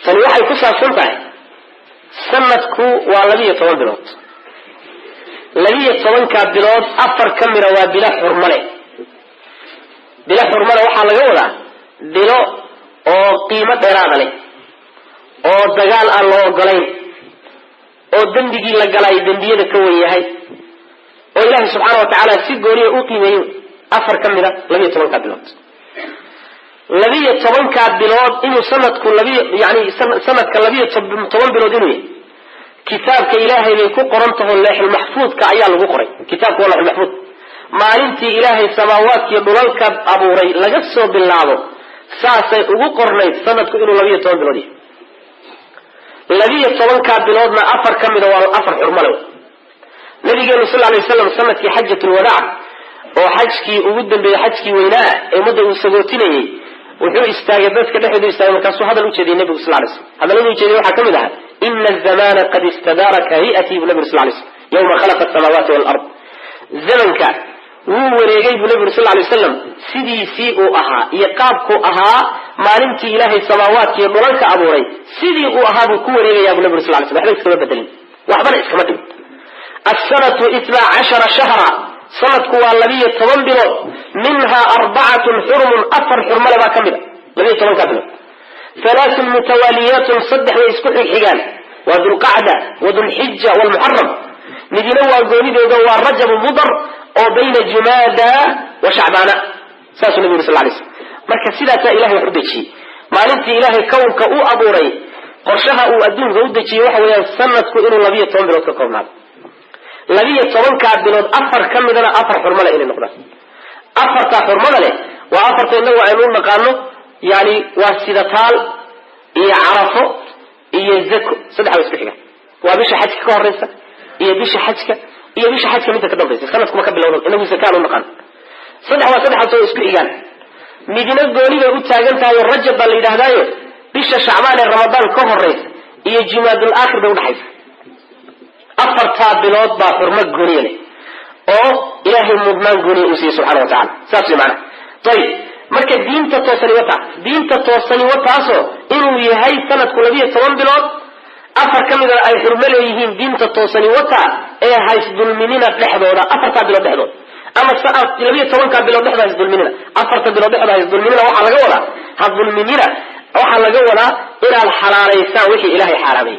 فالوحي كسها سلطة سنتكو والذي بلوت الذي يتوانك بلوت أفر كاميرا وبلا حرمالي بلا حرمالي وحا لقولا بلو او قيمة إرادة لي او دقال الله قلين او دندقي لقلاي دندية كوية هاي او إله سبحانه وتعالى سيقوري او قيمة أفر كاميرا لم يتوانك بلوت الذي يتوانك بلوت إنه سندك يعني سندك الذي يتوان بلوت إنه كتابك إلهي ليكو قرنته الليح المحفوظ كعيال وقري كتابك والله المحفوظ ما انت إلهي السماوات يدلالك أبو ري لقصوا بالله ساسي وقرنيت سندك إنه الذي يتوان بلوت الذي يتوانك بلوتنا أفر كمد والأفر حرمله النبي صلى الله عليه وسلم سنة حجة الوداع وحجكي وودا بحجكي ويناء مدى وسقوتيني وحو استاغدت كدحدو استاغ markaasuu hadal u jeediyay nabiga sallallahu alayhi wasallam hadaladu u jeediyay waxa kamid ah inna az-zamana qad istadaraka hay'ati nabiga sallallahu alayhi wasallam yawma khalaqa as-samawati wal ard zamanka wuu wareegay nabiga sallallahu alayhi wasallam sidii uu ahaa iyo qaabku ahaa maalintii ilaahay samaawaadka iyo dhulalka abuuray sidii uu ahaa buu ku wareegaya nabiga sallallahu alayhi wasallam waxba iska bedelin waxba iska dhig as-sanatu 12 shahra sanadku waa 12 bilood minha 4 xurum afar xurmale baa kamid 12 bilood ثلاث متواليات صدح ويسكح الحجان وذو القعدة وذو الحجة والمحرم مدينة وقولي ذو الرجب مضر وبين جمادى وشعبانا ساس النبي صلى الله عليه وسلم مركز سيدة إلهي وحدتشي ما ننتي إلهي كونك أو أبو ري قرشها أو أدون غودتشي وحويا سنتك إنه لبية طوان بلوت كقومنا لبية طوان كعبلوت أفر كم دنا أفر حرملة إلي نقرأ أفر تا حرملة وأفر تنوى عينون مقامه يعني واسدتال إيه عرفه إيه الزكو صدح ويسبحك وبيش حجك كهرسة إيه بيش حجك ميتا كدام ريسة خلص كما كبل أولا إنه سكان المقام صدح ويسبحك مدينة قولي بيقول تاقنتها والرجب اللي دهدايو بيش شعبان رمضان كهرسة إيه جماد الآخر بيقول حيث أفرتها بلود بافرمك قولي لي أو إلهي المضمان قولي أسيه سبحانه وتعالى ساسي معنا طيب marka diinta toosani wataaso inuu yahay sanadku 12 bilood afar kamid ay xurmaleeyihiin diinta toosani wata ee hays dulminina dhexdooda afarta bilood dhexdooda ama sanad 12 bilood dhexdooda hays dulminina afarta bilood dhexdooda hays dulminina waxa laga wadaa had dulminina waxa laga wadaa inaad xalaalaysaa wixii ilaahay xaraamay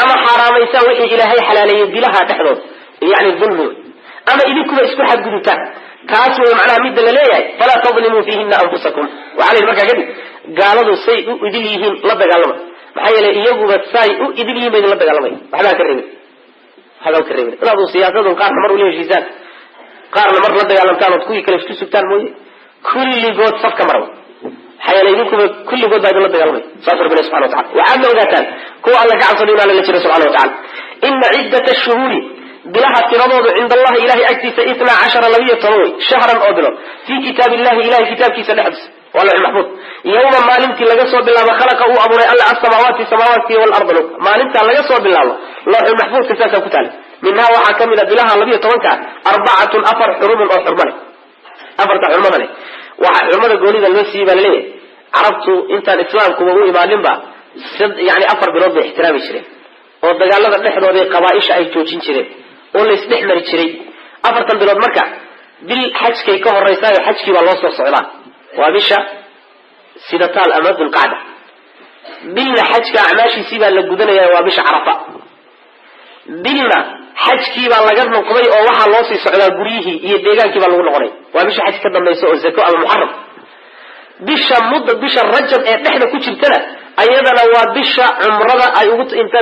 ama xaraamaysaa wixii ilaahay xalaaleeyay bilaha dhexdooda yani dulmi ama idinku isku xadgudubtaan كاسو معناها ميد للياي فلا تظلموا فيهن أنفسكم وعليه المركة قد قالوا سيء إدليهن لا دقالما maxay iyaguba say u idil yihiin la dagaalamay waxba ka reebin inaad siyaasadun qaarna mar u leeshiisaan qaarna mar la dagaalamtaan oo kuwii kale isku sugtaan mooye kulligood safka marwa حيال يدكم كل جود بعد الله دجالمي صافر ربنا سبحانه وتعالى وعدنا وقتان كو الله كعصرين على الله سبحانه وتعالى إن عدة الشهور بلها افتراض عند الله إله أكتس 12 لوية طروي شهرا أدنى في كتاب الله إله كتاب كيس الحبس ولا المحفوظ يوم ما لمت لجسوا بالله ما خلقه أبو الله السماوات والأرض ما لمت لجسوا بالله الله المحفوظ كتاب كتاب منها وحكم إلى بلها لوية طروي 4 أفر حروم أو حرمانه أفر حرمانه وحرمانه قولي ذا المسيح بالله عرفتوا أنت الإسلام كم هو إيمانين با يعني أفر بلاد احترام الشريف والدجال الله نحن هذه قبائش أي توجين شريف ولا يستحمل الشريف أفر تن بلاد مكة بالحج كي كهر الرئيسان الحج كي والله صلى وبشا سيدتال أمد القعدة بالحج كأعماشي سيبا للجدنا يا وبشا عرفة بالنا حج كي والله قد من قضي أو واحد الله صلى بريه يديجان كي والله نقولي وبشا حج كذا ما يسوي الزكاة المحرم بشا مدة بشا الرجب إحنا كل شيء تنا أيضا لو بشا عمرنا أيوت أنت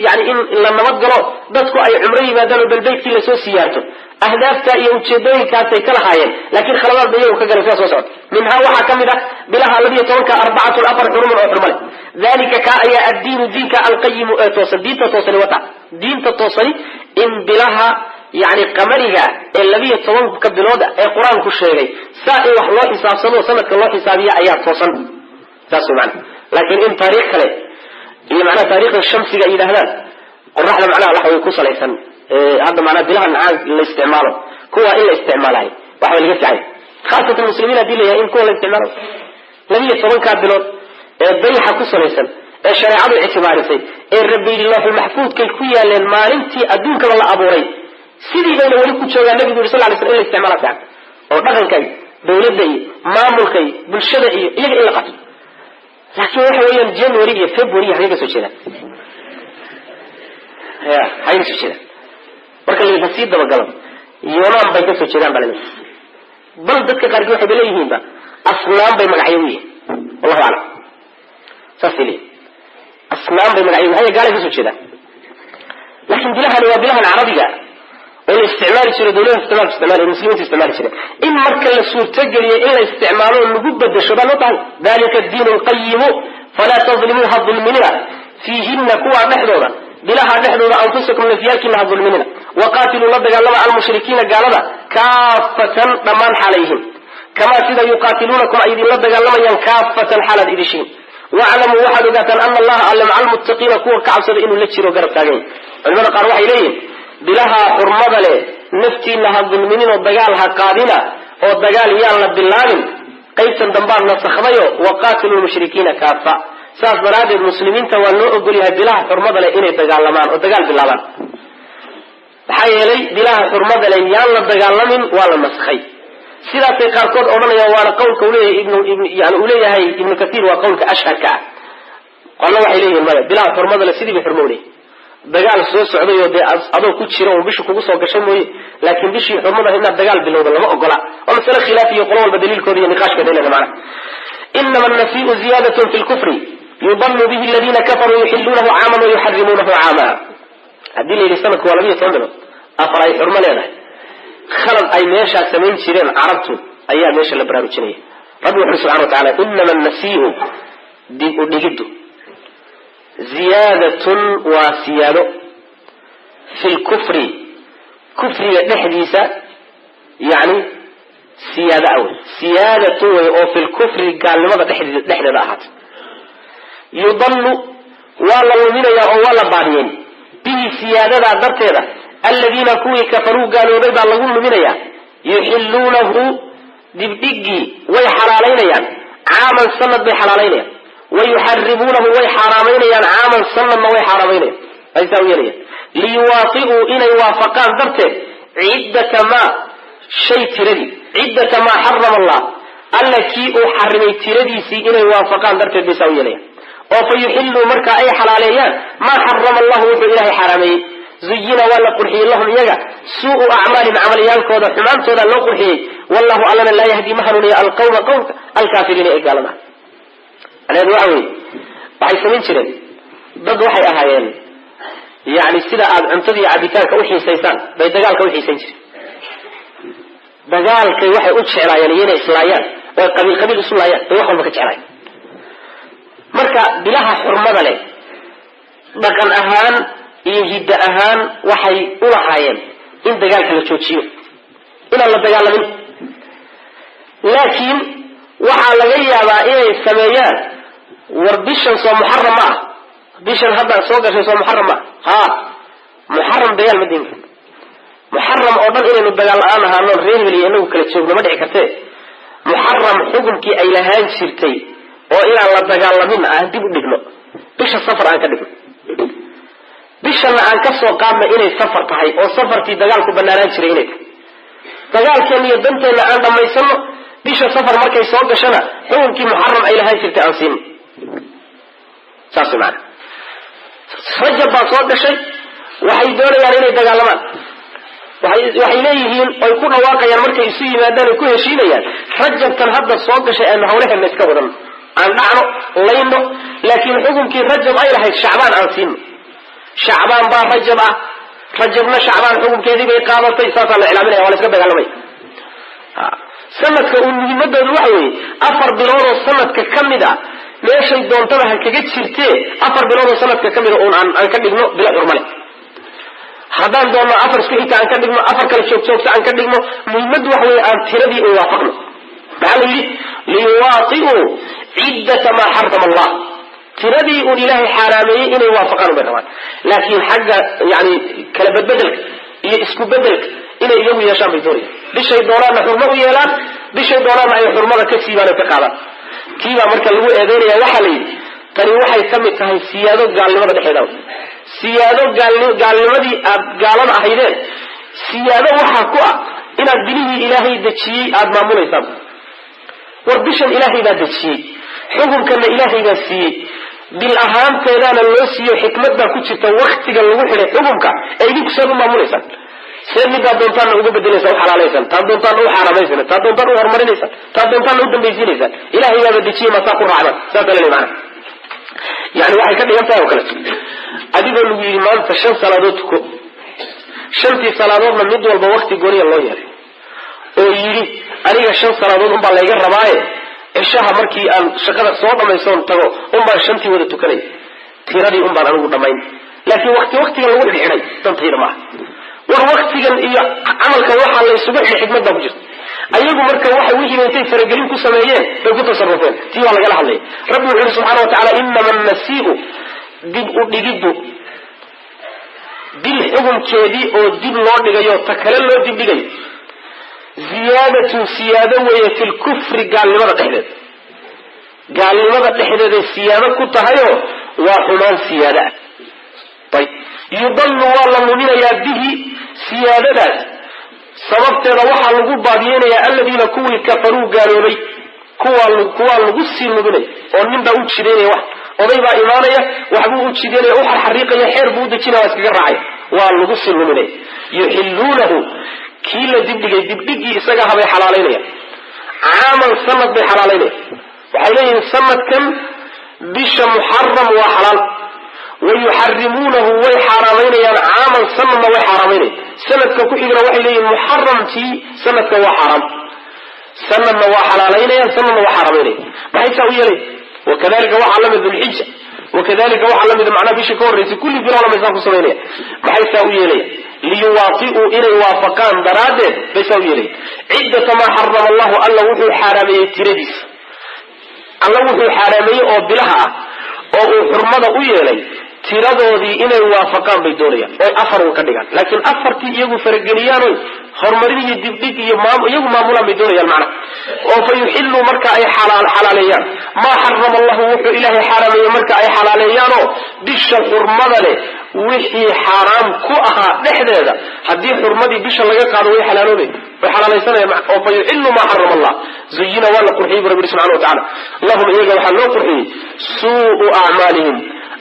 يعني إن لما متجرا بدكو أي عمري ما دانوا بالبيت كله سو سيارته أهداف تأيي وتشبيه كاتي كلا حيان لكن خلاص بيجوا كجر فيها صوت منها واحد كمدا بلها الذي يتوقع 4 الأفر حرم الأفرمل ذلك كأي الدين دينك القيم توصل دين توصل وتع دين توصل إن بلها يعني قمرها الذي يتوقع كبلود القرآن كل شيء سائر الله حساب سنة وسنة الله حسابية آيات توصل تاسو معنا لكن إن تاريخ كله اللي معناه تاريخ الشمس إلى هذا الرحلة معناه الله يكوس ليسن هذا معناه بلها العاد الاستعمال كوا إلا استعماله وحول يفتعه خاصة المسلمين دي اللي إن كوا الاستعمال لم يتصون كابلون بيح كوس ليسن الشريعة الاعتبارية الربي الله المحفوظ كالكوية للمالنتي أدونك والله أبوري سيدي بين وليكم شو النبي صلى الله عليه وسلم الاستعمال بتاعه أو دخل كي دولتي مامل كي بالشدة يجي إلا قتل لكن هو جانوري فبراير هيك سوشيلا هاي سوشيلا marka la fasiid daba galan yoonaan bay ka soo jiraan balay bal dadka qaar waxay leeyihiin ba asnaam bay magacayeen wallahu a'lam safili asnaam bay magacayeen hay gaar ka soo jiraan laakiin bilaha arabiga oo isticmaal jiray dawladda isticmaal muslimiinta isticmaal jiray in marka la suurta galiyo in la isticmaalo lagu badasho baa loo tahay dalika diin qayyim fala tadlimuha dhulmina fiihinna kuwa dhaxdooda bilaha dhaxdooda anfusakum nafiyakina dhulmina وقاتلوا لبغا لما المشركين قالوا كافة ضمان حاليهم كما سيدا يقاتلونكم أيضا لبغا لما ينكافة حالة إذشين واعلموا واحد قاتل أن الله علم على المتقين كور كعبصد إنه لتشيروا قرب تاقين المنى قال وحي إليهم بلها حرمضة لي نفتي لها الظلمين والدقالها قادنا والدقال يالا باللالم قيسا دنبار نصخضيو وقاتلوا المشركين كافة ساس مراد المسلمين تولوا أقولها بلها حرمضة لي إنه دقال لمان والدقال باللالم حيالي بلاه حرمة ليان لدقالمين ولا مسخي سيدا في قاركود أولا وانا قولك أوليه يعني أوليه هاي ابن كثير وقولك أشهر كعب قالوا وحيليه المرأة بلاه حرمة لسيدي بحرموني دقال السوء السعودية أدو كود شيرون وبيشو كوكوسا وقشموي لكن بيشي حرمة هنا الدقال بالله لما أقلا ومثلا خلافي يقولون بدليل كوري نقاش كدينا معنا إنما النسيء زيادة في الكفر يضل به الذين كفروا يحلونه عاما ويحرمونه عاما هدي لي لسانك ولا مية تنظر أفرأي حرمة لنا خلط أي ميشا سمين شيرين عربتو أيها ميشا لبرامج شنية ربي سبحانه وتعالى إنما النسيء دي جدو زيادة وسيادة في الكفر كفر نحديثة يعني سيادة أول سيادة وفي الكفر قال لماذا نحن ذاحت يضل ولا يؤمن يا أولا بارين به سيادة درتها الذين كوي كفروا قالوا بيضا لهم منيا يحلونه دبدقي ويحرالين عاما سند بحرالين ويحرمونه ويحرامين عاما سند ويحرامين أيساويين ليواطئوا إن يوافقان درته عدة ما شيء تردي عدة ما حرم الله التي أحرمي تردي سي إن يوافقان درته بيساويين وفيحلوا مركا أي حلاليان ما حرم الله وإله حرامي زينا ولا قرحي اللهم يجا سوء أعمال عمليان كودا حمان تودا لو قرحي والله أعلم لا يهدي مهنني القوم الكافرين إقالنا أنا دعوي وحي سمين شرين dad waxay ahaayeen yani sida aad cuntada iyo cabitaanka u xiisaysaan bay dagaalka u xiisan jireen. dagaalkay waxay u jeclaayeen inay islaayaan oo qabiil qabiil isu laayaan bay wax walba ka jeclaayeen. marka bilaha xurmada leh dhaqan ahaan iyo hidda ahaan waxay u lahaayeen in dagaalka la joojiyo, inaan la dagaalamin. laakiin waxaa laga yaabaa inay sameeyaan war bishan soo muxaram ma ah, bishan hadda soo gashay soo muxaram ma ha muxaram dagaal ma dinka muxaram oo dhan inaynu dagaal la-aan ahaano reer hebel iyo inagu kala joogno ma dhici kartee muxaram xukunkii ay lahaan jirtay oo inaan la dagaalamin aan dib u dhigno, bisha safar aan ka dhigno, bishana aan ka soo qaadna inay safar tahay oo safarkii dagaalku banaanaan jiray inay tahay. dagaalkeena iyo danteena aan dhamaysano, bisha safar markay soo gashana xukunkii muxaram ay lahaan jirtay aan siino. saas maana rajab baa soo gashay, waxay doonayaan inay dagaalamaan, waxay leeyihiin oy ku dhawaaqayaan markay isu yimaadaan ay ku heshiinayaan rajabkan hadda soo gashay aanu hawlaheena iska wadan, aan dhacno layno, laakiin xukunkii rajab ay lahayd shacbaan aan siino. shacbaan baa rajab ah, rajabna shacbaan xukunkeedii bay qaadatay, saasaa la ilaaminaya, waa la iska dagaalamaya. sanadka uu muhiimadoodu waxa weeye 4 bilood oo sanadka ka mid a meeshay doontaba ha kaga jirtee 4 bilood oo sanadka ka mida uun aan ka dhigno bilo xurmale. haddaan doonno 4 isku xigta aan ka dhigno, 4 kale joogjoogta aan ka dhigno, muhiimaddu waxa weeye aan tiradii u waafaqno. maxaa la yidhi liyuwaati'uu ciddata maa xarama allah, tiradii uun ilaahay xaaraameeyey inay waafaqaan ubay rabaan. laakiin xagga yani kala bedbedelka iyo isku bedelka inay iyagu yeeshaan bay doonayaan. bishay doonaanna xurmo u yeelaan, bishay doonaanna ay xurmada ka siibaan oo ka qaadaan. kiibaa marka lagu eedeynaya waxaa la yidhi tani waxay ka mid tahay siyaado gaalnimada dhexeeda, siyaado gaalnimadii aad gaalada ahaydeen siyaado waxaa ku ah inaad bilihii ilaahay dejiyey aada maamulaysaan. war bishan ilaahay baa dejiyey, xukunkanna ilaahay baa siiyey, bil ahaanteedaana loo siiyo, xikmad baa ku jirta waktiga lagu xidhay xukunka ee idinku seed u maamulaysaan, seed midaad doontaanna uga bedelaysaa, u xalaalaysaan, taad doontaanna u xaaraamaysaan, taad doontaan u horumarinaysaan, taad doontaanna u dambaysiinaysaan. ilaahay baaba dejiyey masaa ku raacdaan. saasa lele maana yani waxay ka dhigan tahay oo kale adigoo lagu yidhi maanta 5 salaadood tuko, 5tii salaadoodna mid walba wakti gooniya loo yeelay oo yidhi aniga 5 salaadood unbaa layga rabaaye cishaha markii aan shaqada soo dhamaysoon tago unbaan 5tii wada tukanay, tiradii unbaan anigu dhammayn. laakiin waktigan lagu xidhay dantayda maaha. war waktigan iyo camalkan waxaa la isugu xidhay xikmad baa ku jirta. ayagu marka waxay wixiiba intay faragelin ku sameeyeen bay ku tasarufeen, tii waa lagala hadlaya. rabbi wuxu yidhi subxana wa tacala inama annasii'u dib u dhigiddu bil xukunkeedii oo dib loo dhigayo ta kale loo dib dhigayo ziyaadatun siyaado weeye fi lkufri gaalnimada dhexdeed, gaalnimada dhexdeeday siyaado ku tahayoo waa xumaan siyaado ah. ayb yudallu waa la luminayaa bihi siyaadadaas sababteeda waxaa lagu baadiyeynayaa aladiina kuwii kafaruu gaaloobay, kuwaa lagu sii luminaya oo nin baa u jidaynaya, wax oday baa imaanaya waxbuu u jidaynaya, u xarxariiqaya, xeer buu u dejinaya, waa iskaga raacaya, waa lagu sii luminaya. yuxilluunahu kii la dibdhigay dibdhigii isaga habay xalaalaynaya, caaman sanad bay xalaalaynaya. waxay leeyihiin sanadkan bisha muxaram waa xalaal, wayuxarimuunahu way xaaraamaynayaan caaman sanadna way xaaraamaynaya. sanadka ku xigna waxay leeyihin muxaramkii sanadka waa xaaraam, sanadna waa xalaalaynayaan, sanadna waa xaaraamaynaya. maxay saa u yeelay? wakadalika waxaa lamid dulxija, wakadalika waxaa lamid macnaha bishii ka horraysay kulli bilood bay saa ku samaynaya. maxay saa u yeelaya? liyuwaati'uu inay waafaqaan daraaddeed bay saa u yeelaya. ciddata maa xarama allahu, alla wuxuu xaaraameeyey tiradiisa, alla wuxuu xaaraameeyey oo bilaha ah oo uu xurmada u yeelay tiradoodii inay waafaqaan bay doonayaan oy 4 ka dhigaan. laakiin 4tii iyagu farageliyaanoy horumarin iyo dibdhig iyo iyagu maamulaan bay doonayaan macna. oo fa yuxilluu marka ay xalaaleeyaan maa xarama allahu wuxuu ilaahay xaaraameeyey marka ay xalaaleeyaanoo bisha xurmada leh wixii xaaraam ku ahaa dhexdeeda haddii xurmadii bisha laga qaado way xalaaloobay, way xalaalaysanayaan. oo fa yuxilluu maa xarama allah zuyina waa la qurxiyey bu rabbi subxana wa tacala lahum iyaga waxaa loo qurxiyey suu'u acmaalihim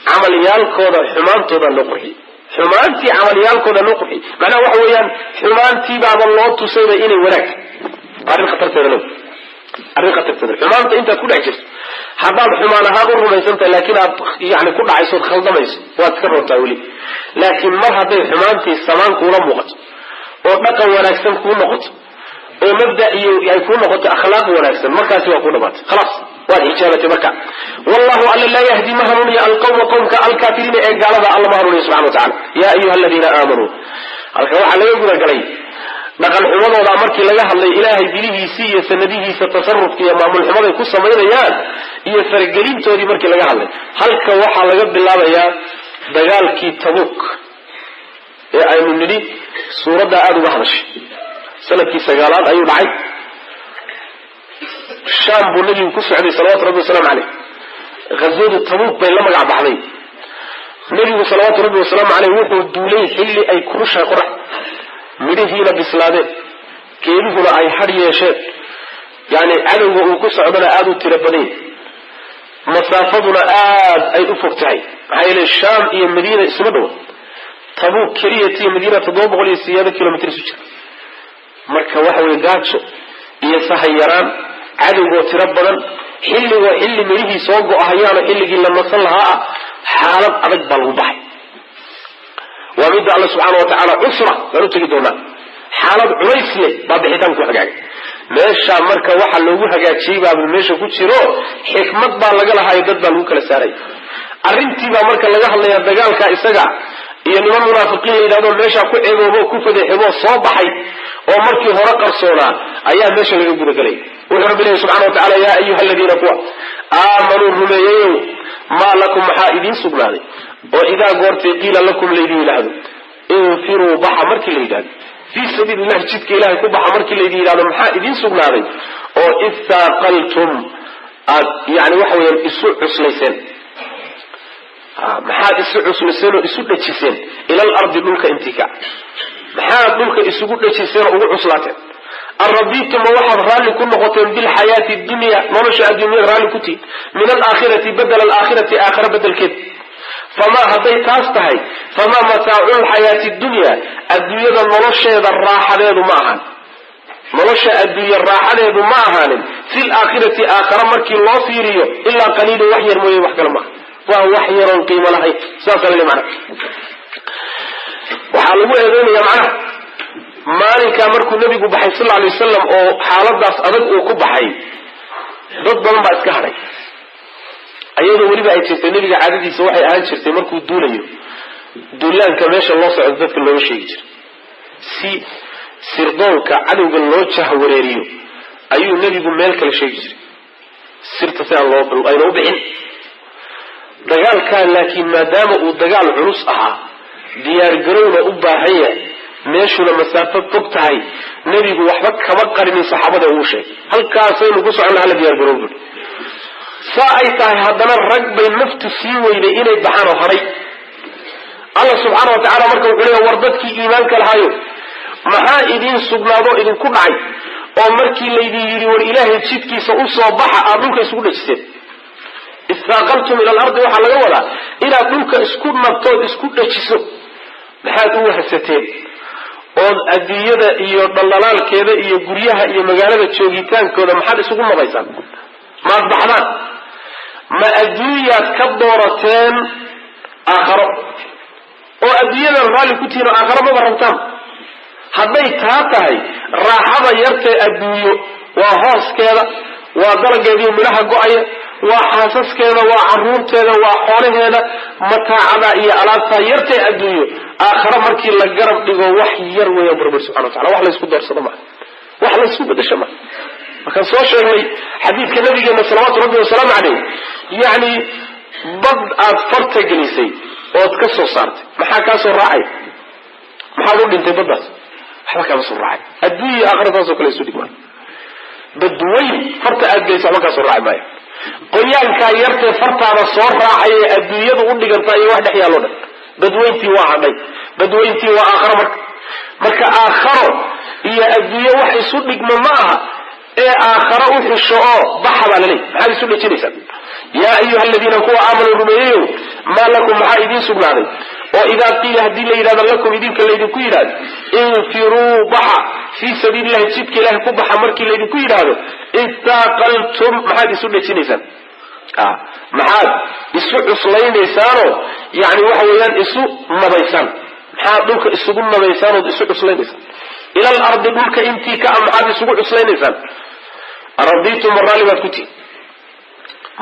camalyaalkooda xumaantooda loo qurxiyey, xumaantii camalyaalkooda loo qurxiyey. macnaha waxa weeyaan xumaantiibaaba loo tusayba inay wanaag arrin khatarteeda xumaanta intaad ku dhex jirto haddaad xumaan ahaan u rumaysantahay laakiin aad yani ku dhacayso od khaldamayso waad ka roontaa weli laakiin mar hadday xumaantii samaan kuula muuqato oo dhaqan wanaagsan kuu noqoto oo mabda iyo ay kuu noqoto akhlaaq wanaagsan markaasi waa ku dhamaatay khalaas waad xijaabatay marka wallahu alla laa yahdi ma hanuuniya alqawma qowmka alkaafiriina ee gaalada alla ma hanuuniya subxana watacala yaa ayuha aladiina aamanuu halka waxaa laga gudagalay dhaqan xumadooda markii laga hadlay ilaahay bilihiisii iyo sanadihiisa tasarufka iyo maamul xumaday ku samaynayaan iyo faragelintoodii markii laga hadlay halka waxaa laga bilaabayaa dagaalkii Tabuk ee aynu nidhi suuradda aada uga hadashay sanadkii 9aad ayuu dhacay shaam buu nabigu ku socday salawaatu rabbi wasalaamu caleyh ghazwadu Tabuk bay la magac baxday nabigu salawaatu rabbi wasalaamu caleyh wuxuu duulay xilli ay kurusha qorax midhihiina bislaadeen geeduhuna ay hadh yeesheen yani cadowga uu ku socdana aada u tiro badan masaafaduna aad ay u fog tahay maxaa yeele shaam iyo madiina isuma dhowa Tabuk keliyatiyo madiina 700 kilomitr isu jira marka waxa weye gaajo iyo sahay yaraan cadowgoo tiro badan xilligoo xilli midhihii soo go-ahayaano xilligii la nasan lahaa xaalad adag baa lagu baxay waa midda alla subxaana watacaala cusra waan u tegi doonaa xaalad culays leh baa bixitaan ku hagaagay meesha marka waxa loogu hagaajiyey baabul meesha ku jiro xikmad baa laga lahayo dad baa lagu kala saaray arrintii baa marka laga hadlayaa dagaalka isaga iyo niman munaafiqiin la yidhahdo meesha ku ceeboobo ku fadeexebo soo baxay oo markii hore qarsoonaa ayaa meesha laga gudagalay wuxuu rabbi leeyahay subxana watacaala yaa ayuha aladiina kuwa aamanuu rumeeyeyow maa lakum maxaa idiin sugnaaday oo idaa goortay qiila lakum laydin yidhaahdo infiruu baxa markii la yidhahdo fii sabiili illahi jidka ilahay ku baxa markii laydin yidhahdo maxaa idiin sugnaaday oo istaaqaltum aad yani waxa weyaan isu cuslayseen maxaad isu cusliseen oo isu dhajiseen ila alardi dhulka intika maxaad dhulka isugu dhajiseen oo ugu cuslaateen arabituma waxaad raalli ku noqoteen bilxayaati dunya nolosha adduunyada raalli ku tihin min alaakhirati badala alaakhirati aakhira bedelkeed famaa hadday taas tahay famaa mataacu lxayaati dunya adduunyada nolosheeda raaxadeedu ma ahaan nolosha adduunya raaxadeedu ma ahaanin fi laakhirati aakhira markii loo fiiriyo ilaa qaliilun wax yar mooye wax kale maaha waa wax yaroon qiimo lahayn sidaasa lale macnaha waxaa lagu eedeynaya macnaha maalinkaa markuu nabigu baxay sal lla alay wasalam oo xaaladaas adag uu ku baxay dad badan baa iska hadhay ayadoo weliba ay jirtay nabiga caadadiisa waxay ahaan jirtay markuu duulayo duulaanka meesha loo socdo dadka looga sheegi jiray si sirdoonka cadowga loo jahwareeriyo ayuu nebigu meel kale sheegi jiray sirta si ayna u bixin dagaalkaa laakiin maadaama uu dagaal culus ahaa diyaargarowna u baahan yahay meeshuna masaafo fog tahay nebigu waxba kama qarinin saxaabada uu sheegay halkaasaynu ku socon lahaa la diyaargarow bui saa ay tahay haddana rag bay naftu sii weyday inay baxaan oo hadhay alla subxaana wa tacala marka wuxuu leeya war dadkii iimaanka lahaayo maxaa idiin sugnaadoo idinku dhacay oo markii laydin yidhi war ilaahay jidkiisa u soo baxa aad dhulka isugu dhajiseen istaaqaltum ila alardi waxaa laga wadaa inaad dhulka isku nabtood isku dhajiso maxaad u wahsateen ood adduunyada iyo dhaldhalaalkeeda iyo guryaha iyo magaalada joogitaankooda maxaad isugu nabaysaan maad baxdaan ma adduunyaad ka doorateen aakharo oo adduunyadan raalli ku tihiin oo aakharo maba rabtaan hadday taa tahay raaxada yartee adduunyo waa hooskeeda waa dalageediiyo midhaha go-aya waa xaasaskeeda waa caruurteeda waa xoolaheeda mataacada iyo alaabtaa yartee adduunyo aakhare markii la garab dhigo wax yar weeya barbar subxana watacala wax laysku doorsado maa wax laysku bedesho maa markaan soo sheegnay xadiidka nabigeena salawaatu rabbi wasalaamu caleyh yacni bad aad farta gelisay ood ka soo saartay maxaa kaa soo raacay maxaad u dhintay baddaas waxba kaama soo raacay adduunya aakhira taasoo kale isu dhigmaan badweyn farta aad gelisay waxba kaa soo raaci maayo qoyaankaa yartee fartaada soo raacay ee adduunyadu u dhigantaa iyo wax dhex yaallo dhan badweyntii waa hadhay badweyntii waa aakharo marka aakharo iyo adduunye wax isu dhigma ma aha ee aakharo u xisho oo baxa baa laleey maxaad isu dhejinaysaan yaa ayuha aladiina kuwa aamanuu rumeeyeyow maa lakum maxaa idiin sugnaaday oo idaa qiila haddii la yidhahdo lakum idinka laydinku yidhahdo infiruu baxa fii sabiili illahi jidka ilahay ku baxa markii laydinku yidhaahdo istaaqaltum maxaad isu dhejinaysaan maxaad isu cuslaynaysaan yani waxa weeyaan isu nabaysaan maxaad dhulka isugu nabaysaan oo isu cuslaynaysan ila al-ardi dhulka intii ka maxaad isugu cusleynaysaan aradiitum marali baad ku tihi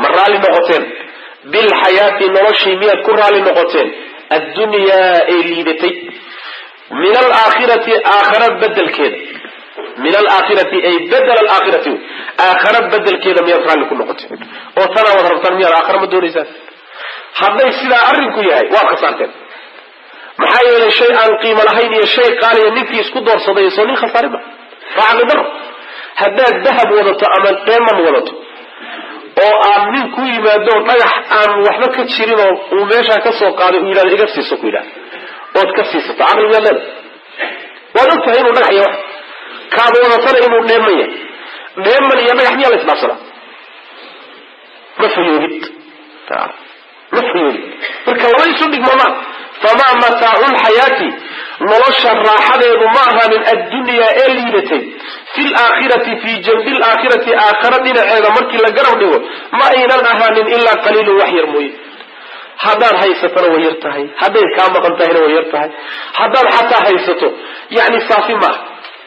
marali noqoteen bil hayati noloshii miyaad ku raali noqoteen ad-dunyaa ee liidatay min al-aakhirati aakhira bedelkeeda min al-aakhirati ay badal al-aakhirati aakhira bedelkeeda miyaad raali ku noqoteen oo tana wad rabtaan miyaad aakhira ma doonaysaan hadday sidaa arrinku yahay waad khasaarteen maxaa yeelay shay aan qiimo lahayn iyo shay qaaliya ninkii isku doorsaday soo nin khasaariba raacdi daro haddaad dahab wadato ama dheeman wadato oo aan nin ku yimaado dhagax aan waxba ka jirin oo uu meeshaa ka soo qaaday uu yidhahdo iga siiso ku yidhahda ood ka siisato caqligaad leeda waad og tahay inuu dhagax yahay kaad wadatana inuu dheeman yahay dheeman iyo dhagax miyaa la isdhaafsadaa ma fayoogid marka laba isu dhigmamaan famaa mataacu lxayaati nolosha raaxadeedu ma ahaanin addunyaa ee liidatay fi laakhirati fii janbi laakhirati aakhara dhinaceeda markii la garab dhigo ma aynan ahaanin ilaa qaliilun wax yar mooye haddaad haysatona way yar tahay hadday kaa maqan tahayna way yar tahay haddaad xataa haysato yani saafi maaha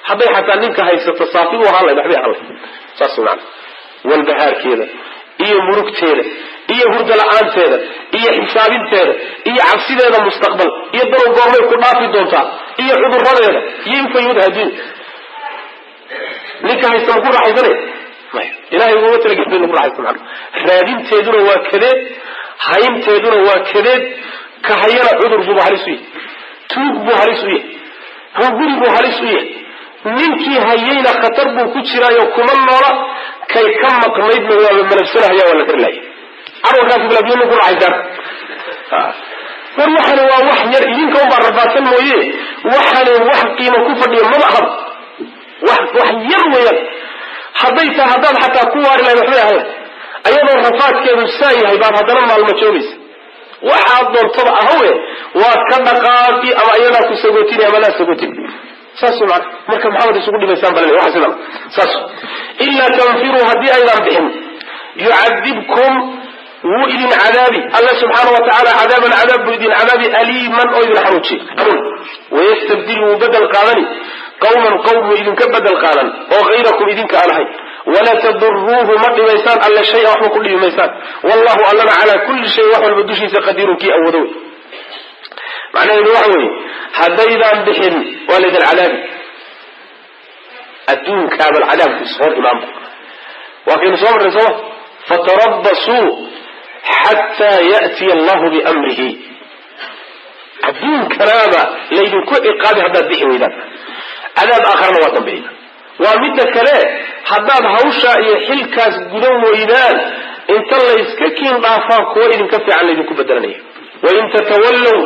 hadday xataa ninka haysato saafi u ahaan lahayd waxbay ahaan lahayd saas maana walbahaarkeeda iyo murugteeda iyo hurda la-aanteeda iyo xisaabinteeda iyo cabsideeda mustaqbal iyo dalow goormay ku dhaafi doontaa iyo cuduradeeda iyo infayuda adduunya ninka haysta maku raaxaysanaya maya ilahay uguma talagelin lagu raaxaysta maana raadinteeduna waa kadeed haynteeduna waa kadeed ka hayana cudur buuba halis u yahay tuug buu halis u yahay hunguri buu halis u yahay ninkii hayayna khatar buu ku jiraayo kuma noola kay ka maqnaydna waaba malabsanahaya waa la garlaaya carwarkaasi bilaabyana ku raaxaysaan war waxani waa wax yar idinka unbaa rafaadsan mooye waxani wax qiimo ku fadhiya maba ahab wax yar weeyaan hadday tahay haddaad xataa ku waari lahayd waxbay ahayn ayadoo rafaadkeedu saa yahay baad haddana maalmo joogaysa waxaad doontaba ahawe waad ka dhaqaaqi ama iyadaa ku sagootin ama laa sagootin saas maana marka maxamed isugu dhibaysaan bal waxa sidan saas illa tanfiru hadii aydan bixin yu'adibkum wuu idin cadaabi Allah subhanahu wa ta'ala cadaban cadab idin cadabi aliman oo idin xaruuji wayastabdilu badal qaadani qawman qawm idin ka badal qaadan oo ghayrakum idin ka alahay wala tadurruhu ma dhibaysaan alla shay wax ku dhibaysaan wallahu allana ala kulli shay wax walba dushiisa qadirun ki awoodo macnaheedu waxa weeye haddaydan bixin waa laydin cadaabi adduunkaaba alcadaabku soo imaanba waa kaynu soo marray sooma fatarabbasuu xataa ya'tiya allahu biamrihi adduunkanaaba laydinku ciqaabi haddaad bixi weydaan cadaab aakharana waa dambeeya waa midda kale haddaad hawshaa iyo xilkaas gudan weydaan inta layska kiin dhaafaa kuwa idinka fiican laydinku bedelanaya wain tatawallow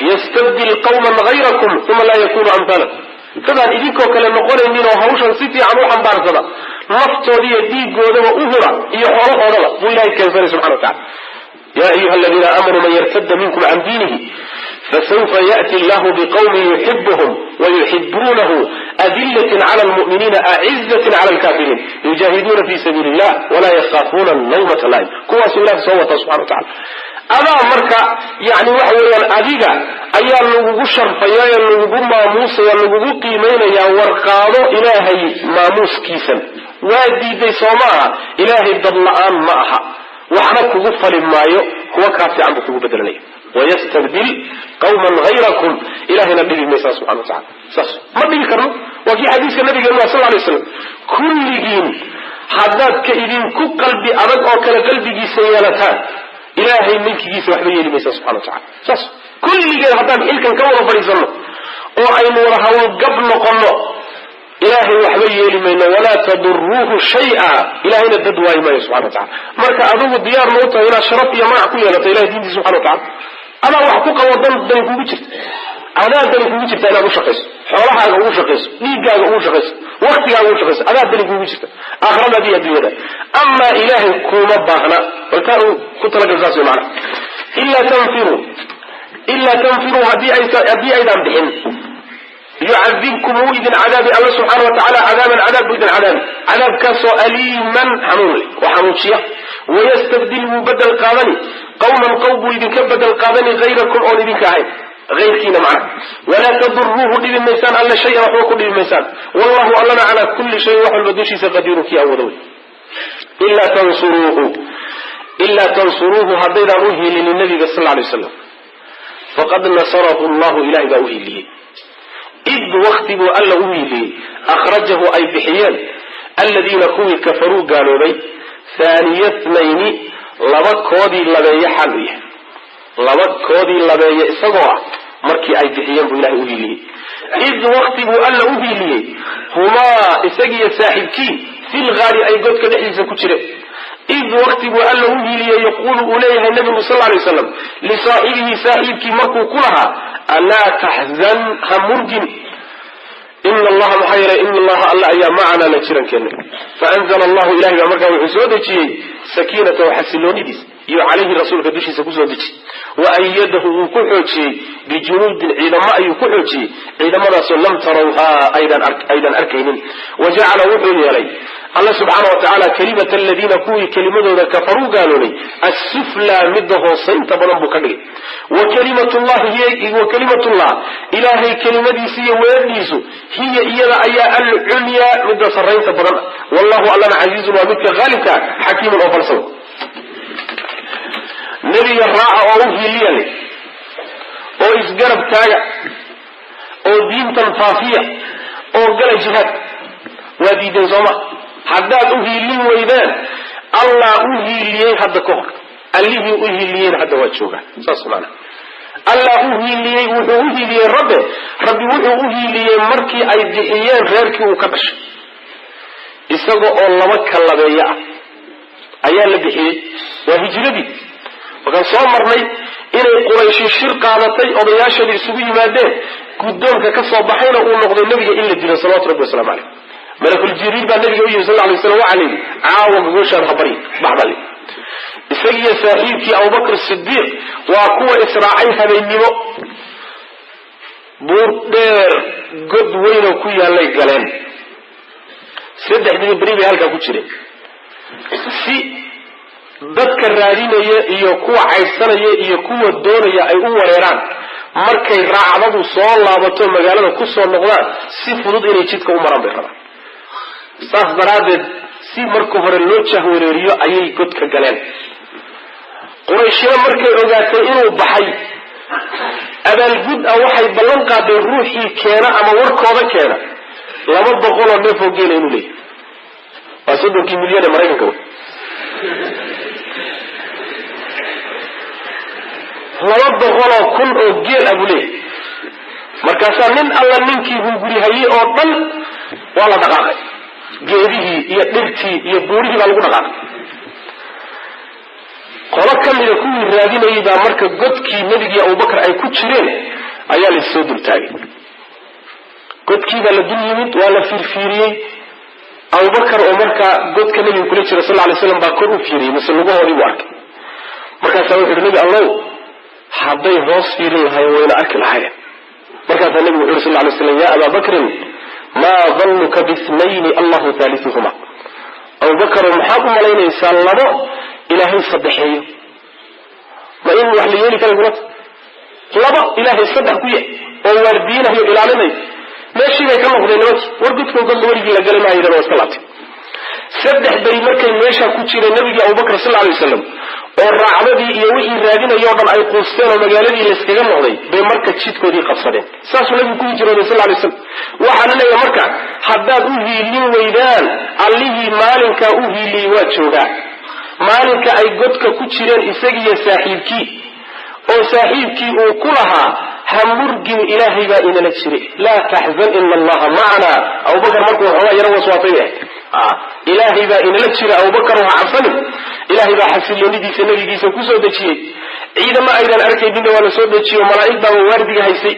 yastabdil qawman hayrakum uma laa yakunu amhaalakum dadaan idinkoo kale noqonaynin oo hawshan si fiican u xambaarsada naftooda iyo dhiigoodaba u hura iyo xoolahoodaba buu ilahay keensanay subxana wa tacala ya ayuha aladiina aamanuu man yartadda minkum can diinihi fasawfa ya'ti allahu biqawmin yuxibuhum wayuxibuunahu adillatin cala almu'miniina acizatin cala alkaafiriin yujaahiduuna fi sabiili illah walaa yakhaafuuna lawmata laa'im kuwaasuu ilahay soo wata subxana wa tacala adaa marka yani waxa weeyaan adiga ayaa lagugu sharfaya lagugu maamuusaya lagugu qiimaynayaa warqaado ilaahay maamuuskiisan waa diiday soo maaha ilaahay dad la-aan ma aha waxna kugu fali maayo kuwa kaa fiican buu kugu bedelanaya wayastabdil qawman hayrakum ilahayna dhibi maysaa subxana wa tacala saas ma dhibi karno waa kii xadiiska nabigeenu sal alay waslam kulligiin haddaad ka idinku qalbi adag oo kale qalbigiisa yeelataan ilaahay milkigiisa waxba yeeli maysa subxana wa tacala saas kulligeed haddaan xilkan ka wada fadhiisanno oo aynu wada hawlgab noqonno ilaahay waxba yeeli mayno walaa taduruuhu shay-a ilahayna dad waayi maayo subxana wa tacala marka adigu diyaar ma u tahay inaad sharaf iyo magac ku yeelato ilahay diintiisa subxana wa tacala adaa wax ku qabo dani kugu jirta adaa dani kugu jirta inaad u shaqayso xoolahaaga ugu shaqayso dhiiggaaga ugu shaqayso waktigaaga ugu shaqayso adaa dani kugu jirta aakhirada iyo adduunyada amaa ilaahay kuma baahna walkaa uu ku talagal saas wey macana ilaa tanfiruu haddii aydan bixin yucadibkum wuu idin cadaabi alla subxaana wa tacala cadaaban cadaab buu idin cadaabi cadaabkaasoo aliiman xanuun leh oo xanuujiya wayastabdil wuu bedel qaadani qawman qawm buu idinka bedel qaadani hayrakum oon idinka ahayn ayrkiina macna walaa taduruuhu dhibi maysaan alla shay-an waxba ku dhibi maysaan wallahu allana calaa kulli shayin wax walba dushiisa qadiirun kii awooda wey ilaa tansuruuhu haddaydaan u hiilinin nabiga sal lla alay waslam faqad nasarahu llahu ilahay baa u hiiliyey id wakti buu alla u hiiliyey akhrajahu ay bixiyeen aladiina kuwii kafaruu gaaloobay haaniya tnayni laba koodii labeeye xaal u yahay laba koodii labeeye isagoo ah markii ay bixiyeen buu ilahay u hiiliyey id wakti buu alla u hiiliyey humaa isagiiyo saaxiibkii filgaari ay godka dhexdiisa ku jireen id wakti buu alla u hiiliyey yaquulu uu leeyahay nabigu sal lay waslam lisaaxibihi saaxiibkii markuu ku lahaa alaa taxzan ha murgin ina allaha maxaa yeelay ina allaha alla ayaa macanaa la jirankeena faanzla allahu ilahay baa markaa wuxuu soo dejiyey sakiinatahu xasiloonidiis iyo calayhi rasuulka dushiisa kusoo deji waayadahu wuu ku xoojiyey bijunuudin ciidamo ayuu ku xoojiyey ciidamadaasoo lam tarawhaa aydan arkaynin wajacala wuxuu yeelay alla subxaana watacaala kalimata aladiina kuwii kelimadooda kafaruu gaaloobay assuflaa midda hoosaynta badan buu ka dhigay wa kalimatullah ilaahay kelimadiisa iyo weedhiisu hiya iyada ayaa alculyaa midda sarraynta badan wallahu allana casiizun waa midka haalibka xakiimun oo falsado nebiga raaca oo u hiiliya leh oo isgarab taaga oo diintan faafiya oo gala jihaad waa diideen sooma haddaad u hiilin weydaan allah u hiiliyey hadda ka hor allihii u hiiliyeyna hadda waa joogaa saas maana allah u hiiliyey wuxuu u hiiliyey rabbi wuxuu u hiiliyey markii ay bixiyeen reerkii uu ka dhashay isaga oo laba kalabeeya ah ayaa la bixiyey waa hijradii markaan soo marnay inay qurayshi shir qaadatay odayaashadii isugu yimaadeen guddoonka ka soo baxayna uu noqday nebiga in la dilo salawatu rabbi wasalaamu caleyh malakuljibriil baa nabiga u yimi sal lay slam waxaa layidhi caawa gogoshaan habari baxbali isagiiyo saaxiibkii abubakr sidiiq waa kuwa israacay habeennimo buur dheer god weynoo ku yaallay galeen 3 beri bay halkaa ku jireen si dadka raadinaya iyo kuwa caydsanaya iyo kuwa doonaya ay u wareeraan markay raacdadu soo laabato magaalada ku soo noqdaan si fudud inay jidka u maraan bay rabaan saas daraaddeed si marka hore loo jahwareeriyo ayay godka galeen qurayshina markay ogaatay inuu baxay abaalgud ah waxay ballan qaadeen ruuxii keena ama warkooda keena 200 neef oo geela inuu leeyahay waa 30 milyan ee maraykanka wey 200,000 oo geel abuu leeyahay markaasaa nin alla ninkii hungurihayey oo dhan waa la dhaqaaqay geedihii iyo dhirtii iyo buurihii baa lagu dhaqaaqay qolo ka mida kuwii raadinayay baa marka godkii nebigii abubakar ay ku jireen ayaa laissoo dultaagay godkii baa la dul yimid waa la fiirfiiriyey abubakar oo markaa godka nebiga kula jira sal lay slam baa kor u fiiriyey mise lugahoodii buu arkay markaasaa wuxu uhi nebi allow hadday hoos fiirin lahayen wayna arki lahayen markaasaa nebigu wuxu uhi sal lay slam ya abaa bakrin maa dannuka biithnayni allahu haaliuhuma abubakarow maxaad u malaynaysaa 2 ilaahay saddexeeyo ma in wax la yeeli kara gulata 2 ilaahay 3 ku yahay oo waardiinayo ilaalinayo meeshii bay ka noqdeen nimankii war gudkoo godla werigii la galay maayadana waa iska laabtay 3 bay markay meesha ku jireen nabigii abubakar sal alay wasalam oo raacdadii iyo wixii raadinayoo dhan ay quusteen oo magaaladii layskaga noqday bay marka jidkoodii qabsadeen saasuu nabigu ku hijrooday sal lay waslam waxaana leeyahay marka haddaad u hiilin weydaan allihii maalinkaa u hiiliyey waa joogaa maalinka ay godka ku jireen isagiiyo saaxiibkii oo saaxiibkii uu ku lahaa ha murgin ilaahay baa inala jiray laa taxzan ina allaha macana abubakar markuu waxoogaa yaro waswaatay ilaahay baa inala jira abubakar ha cabsanin ilaahay baa xasiloonidiisa nabigiisa kusoo dejiyey ciidama aydan arkayninna waa la soo dejiyo malaa'ig baa waardiga haysay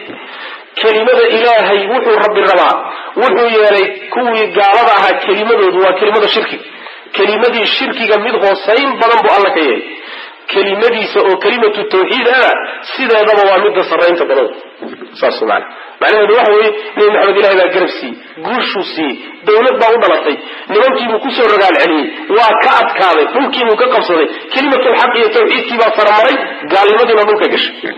kelimada ilaahay wuxuu rabbi rabaa wuxuu yeelay kuwii gaalada ahaa kelimadoodu waa kelimada shirkiga kelimadii shirkiga mid hoosayn badan buu alla ka yeelay kelimadiisa oo kelimatu tawxiid ah sideedaba waa midda sarreynta badan saas macnaheedu waxa weeye nabi maxamed ilahay baa garab siiyey guushuu siiyey dawlad baa u dhalatay nimankiibuu kusoo rogaal celiyey waa ka adkaaday dhulkiibuu ka qabsaday kelimatulxaq iyo tawxiidkii baa saramaray gaalnimadiina dhulka gashay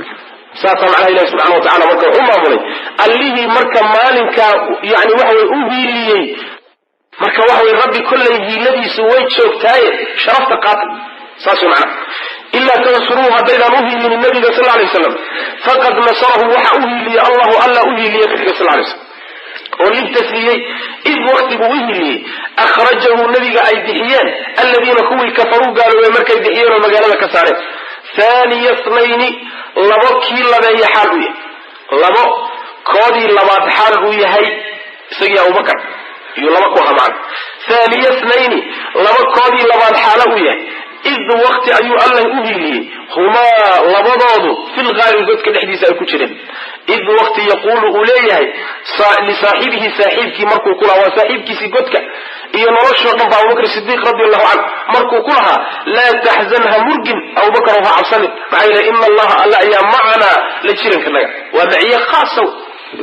saasaa macnaha ilahi subxana watacala marka wuxuu maamulay allihii marka maalinkaa yani waxaweye u hiiliyey marka waxa weye rabbi kollay hiiladiisu way joogtaaye sharafta qaata saas wey macnaha ilaa tansuruuhu haddaydaan u hiilinin nabiga sal alay waslam faqad nasarahu waxa u hiiliyey allahu alla u hiiliyey nabiga sal lay slam oo libtasiyey id waktiguu u hiiliyey akhrajahu nabiga ay bixiyeen aladiina kuwii kafaruu gaaloobay markay bixiyeen oo magaalada ka saareen thaniya thnayni labo kii labeeye xaal uu yahay labo koodii labaad xaal uu yahay isagii abubakar iyo laba ku hamaan thaniya thnayni laba koodii labaad xaalo uu yahay id wakti ayuu allah u hiiliyey humaa labadoodu fil gaari godka dhexdiisa ay ku jireen id wakti yaquulu uu leeyahay lisaaxibihi saaxiibkii markuu ku lahaa waa saaxiibkiisii godka iyo noloshoo dhan ba abubakr sidiiq radiallahu canhu markuu ku lahaa laa taxzan ha murgin abubakar ha cabsanin maxaa yeele ina allaha alla ayaa macanaa la jirankanaga waa maciye khaasaw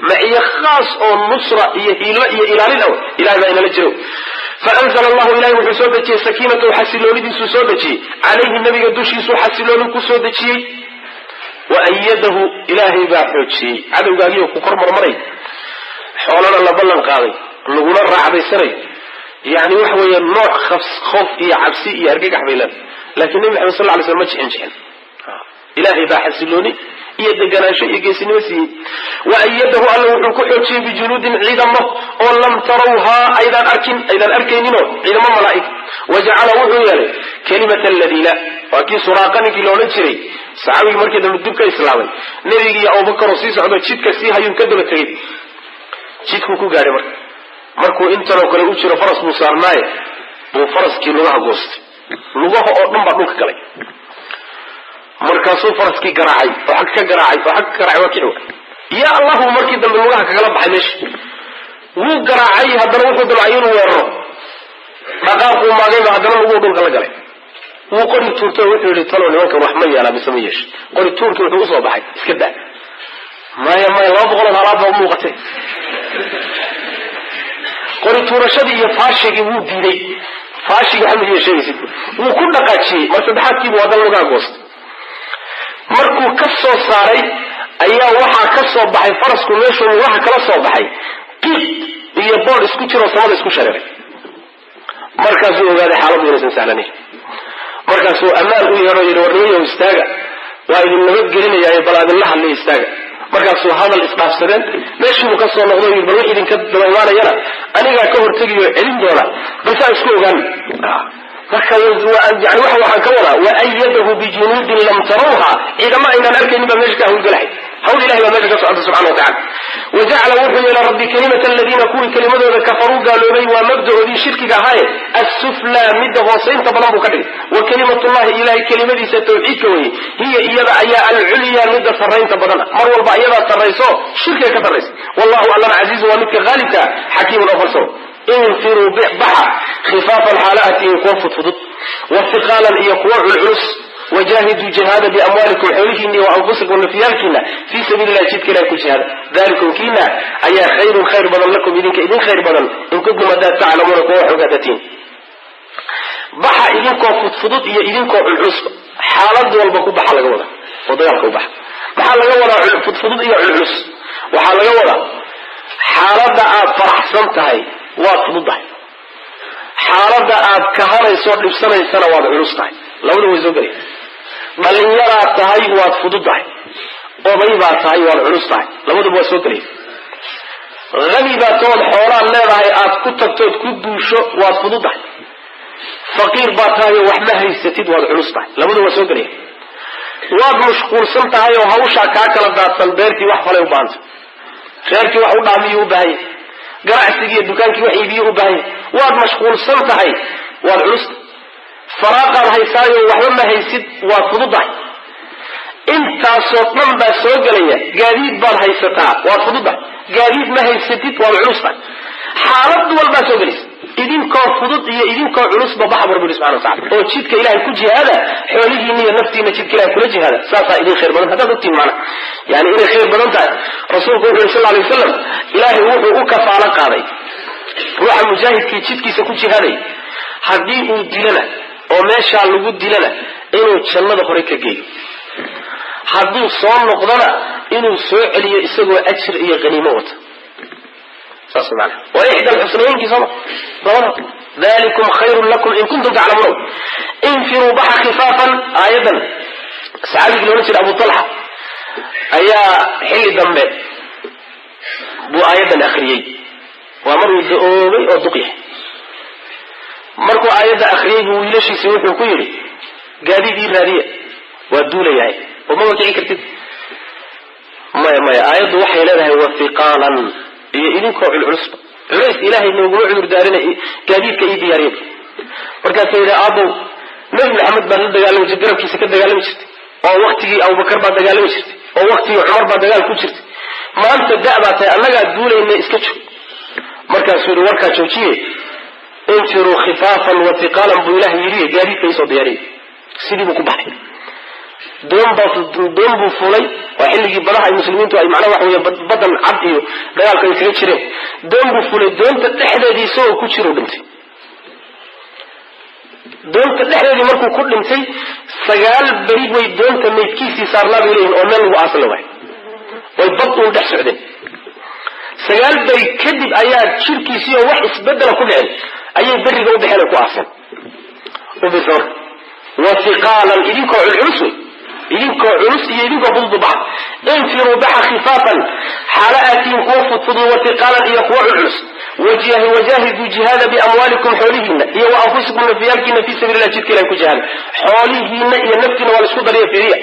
maciye khaas oo nusra iyo hiilo iyo ilaalin aw ilahay baa inala jiro faanzla allahu ilahay wuxuu soo dejiyey sakiinatahu xasiloonidiisuu soo dejiyey calayhi nabiga dushiisuu xasilooni ku soo dejiyey wa ayadahu ilaahay baa xoojiyey cadowgaagiioo ku kor marmaray xoolana la ballan qaaday laguna raacdaysanay yani waxa weeye nooc khoof iyo cabsi iyo argagax bay leedahay laakiin nabi maxamed sal lay slam ma jixin ilaahay baa xasilooni iyo deganaansho iyo geesinimo siiyey wa ayadahu alla wuxuu ku xoojiyey bijunuudin ciidamo oo lam tarawhaa aydaan arkayninoo ciidamo malaa'ig wajacala wuxuu yeelay kelimata aladiina waa kii suraaqa ninkii loodhan jiray saxaabigii markii dambe dib ka islaamay nebigii abubakaroo sii socdo jidka sii hayuu ka daba tegay jidkuu ku gaadhay markuu intanoo kale u jiro faras buu saarnaaye buu faraskii lugaha goostay lugaha oo dhan baa dhulka galay markaasuu faraskii garaacay oo xag ka garaacay oo xag ka garaacay waa kici ya allahu markii dambe lugaha kagala baxay meesha wuu garaacay haddana wuxuu damcay inuu weeraro dhaqaaquu maagayba haddana luguu dhulka la galay wuu qori tuurtay wuxuu yihi talow nimankan wax ma yeelaa mise ma yeesha qori tuurkii wuxuu usoo baxay iska daa maya 200 halaad baa muuqatay qori tuurashadii iyo faashigii wuu diiday faashigii xamid iyo sheegaysid wuu ku dhaqaajiyey mar saddexaadkiibu haddana lugaha goostay markuu ka soo saaray ayaa waxaa ka soo baxay farasku meeshuu lugaha kala soo baxay qid iyo boodh isku jiroo samada isku shareeray markaasuu ogaaday xaaladdu inaysan sahlanayn markaasuu ammaan u yeedho yidhi warnimayow istaaga waa idin nabadgelinayaaye bal adinla hadlay istaaga markaasuu hadal isdhaafsadeen meeshiibuu ka soo noqdo yidhi bal wix idinka daba imaanayana anigaa ka hortegiyo celin doona balsaa isku ogaan marka yani waxaan ka wadaa waayadahu bijunuudin lam tarawha ciidama aynaan arkaynin baa meesha ka hawlgalahay hawl ilahay baa meesha ka socota subxana watacala wajacala wuxuu yeelay rabbi kalimata aladiina kuwii kelimadooda kafaruu gaaloobay waa mabdacoodii shirkiga ahaaye assuflaa midda hoosaynta badan buu ka dhigay wa kalimatullahi ilahay kelimadiisa tawxiidka weye hiya iyada ayaa alculya midda sarraynta badana mar walba ayadaa sarrayso shirkiga ka sarraysa wallahu allana casiizun waa midka haalibka xakiimun oo falsoon infiruu baxa khifaafan xaalaatihin kuwa fudfudud wahiqaalan iyo kuwa culculus wajaahiduu jihaada biamwaalikum xoolihiina wa anfusikum nafyaalkiina fii sabiili illahi jidka ilahi ku jihaada dalikum kiina ayaa khayrun khayr badan lakum idinka idin khayr badan in kuntum haddaad taclamuuna kuwa wax ogaadatiin baxa idinkoo fudfudud iyo idinkoo culculusba xaalad walba ku baxa laga wadaa oo dagaalka u baxa maxaa laga wadaa fudfudud iyo culculus waxaa laga wadaa xaaladda aad faraxsan tahay waad fududdahay xaaladda aad kahanayso dhibsanaysana waad culus tahay labada way soo gelaya dhalinyaraad tahay waad fududdahay oday baad tahay waad culus tahay labaduba waa soo gelaya hani baad tood xoolaad leedahay aad ku tagtood ku duusho waad fududdahay faqiir baad tahay oo wax ma haysatid waad culus tahay labaduba waa soo gelaya waad mashquulsan tahay oo hawshaa kaa kala daadsan beertii wax falay u baahanta reerkii wax u dhaamiyuu u baahanya ganacsigii iyo dukaankii wax iibiyo u baahanya waad mashquulsan tahay waad culusta faraaqaad haysaayo waxba ma haysid waad fududdahay intaasoo dhan baa soo gelaya gaadiid baad haysataa waad fududdahay gaadiid ma haysatid waad culustahay xaalad walbaa soo gelaysa idinkoo fudud iyo idinkoo culusba baxa bu rabbi subxana watacala oo jidka ilahay ku jihaada xoolihiina iyo naftiina jidka ilahay kula jihaada saasaa idin khayr badan haddaad ogtiin macna yani inay khayr badan tahay rasuulku wuxu yiri sal alay wasalam ilaahay wuxuu u kafaalo qaaday ruuxa mujaahidkii jidkiisa ku jihaaday haddii uu dilana oo meeshaa lagu dilana inuu jannada hore ka geeyo hadduu soo noqdona inuu soo celiyo isagoo ajir iyo qaniimo wata saas macna waa ixda alxusnayinki sooma labada dalikum khayrun lakum in kuntum taclamuun infiruu baxa khifaafan aayadan saxaabigii loola jira abu talxa ayaa xilli dambe buu aayadan akriyey waa maruu da-oobay oo duq yahay markuu aayadda akriyey buu wiilashiisi wuxuu ku yidhi gaadiid ii raadiya waa duulayahay oo ma wakici kartid maya aayaddu waxay leedahay wafiqaalan iyo idinkoo culculusba culays ilaahay nooguma cudur daarina gaadiidka ii diyaariya markaasuu yidhi aabow nabi maxamed baad la dagaalami jirtay garabkiisa ka dagaalami jirtay oo waktigii abubakar baad dagaalami jirtay oo waktigii cumar baad dagaal ku jirtay maanta da-baa tahay annagaa duulayna iska joog markaasuu yidhi warkaa joojiye infiruu khifaafan watiqaalan buu ilahay yidhi gaadiidka iisoo diyaariya sidii buu ku baxay doon buu fulay waa xilligii badaha ay muslimiintu ay macnaha waxa weeye badan cad iyo dagaalka ay kaga jireen doon buu fulay doonta dhexdeedii isagoo ku jiro dhintay doonta dhexdeedii markuu ku dhintay 9 beri way doonta meydkiisii saarnaa bay leeyihin oo meel lagu aasla waay way bad uu dhex socdeen 9 beri kadib ayaa jirkiisii oo wax isbedela ku dhicin ayay beriga u baxeen ku aasan ubisor wasiqaalan idinkoo culculus wey idinkoo culus iyo idinkoo fudud baxa infiruu baxa khifaafan xaala aatiin kuwa fudfudud watiqaalan iyo kuwa culculus wajaahiduu jihaada biamwaalikum xoolihiina iyo wa anfusikum nafyaalkiina fii sabiilillah jidka ilahay ku jihaada xoolihiina iyo naftiina waa la isku dariya fiiriya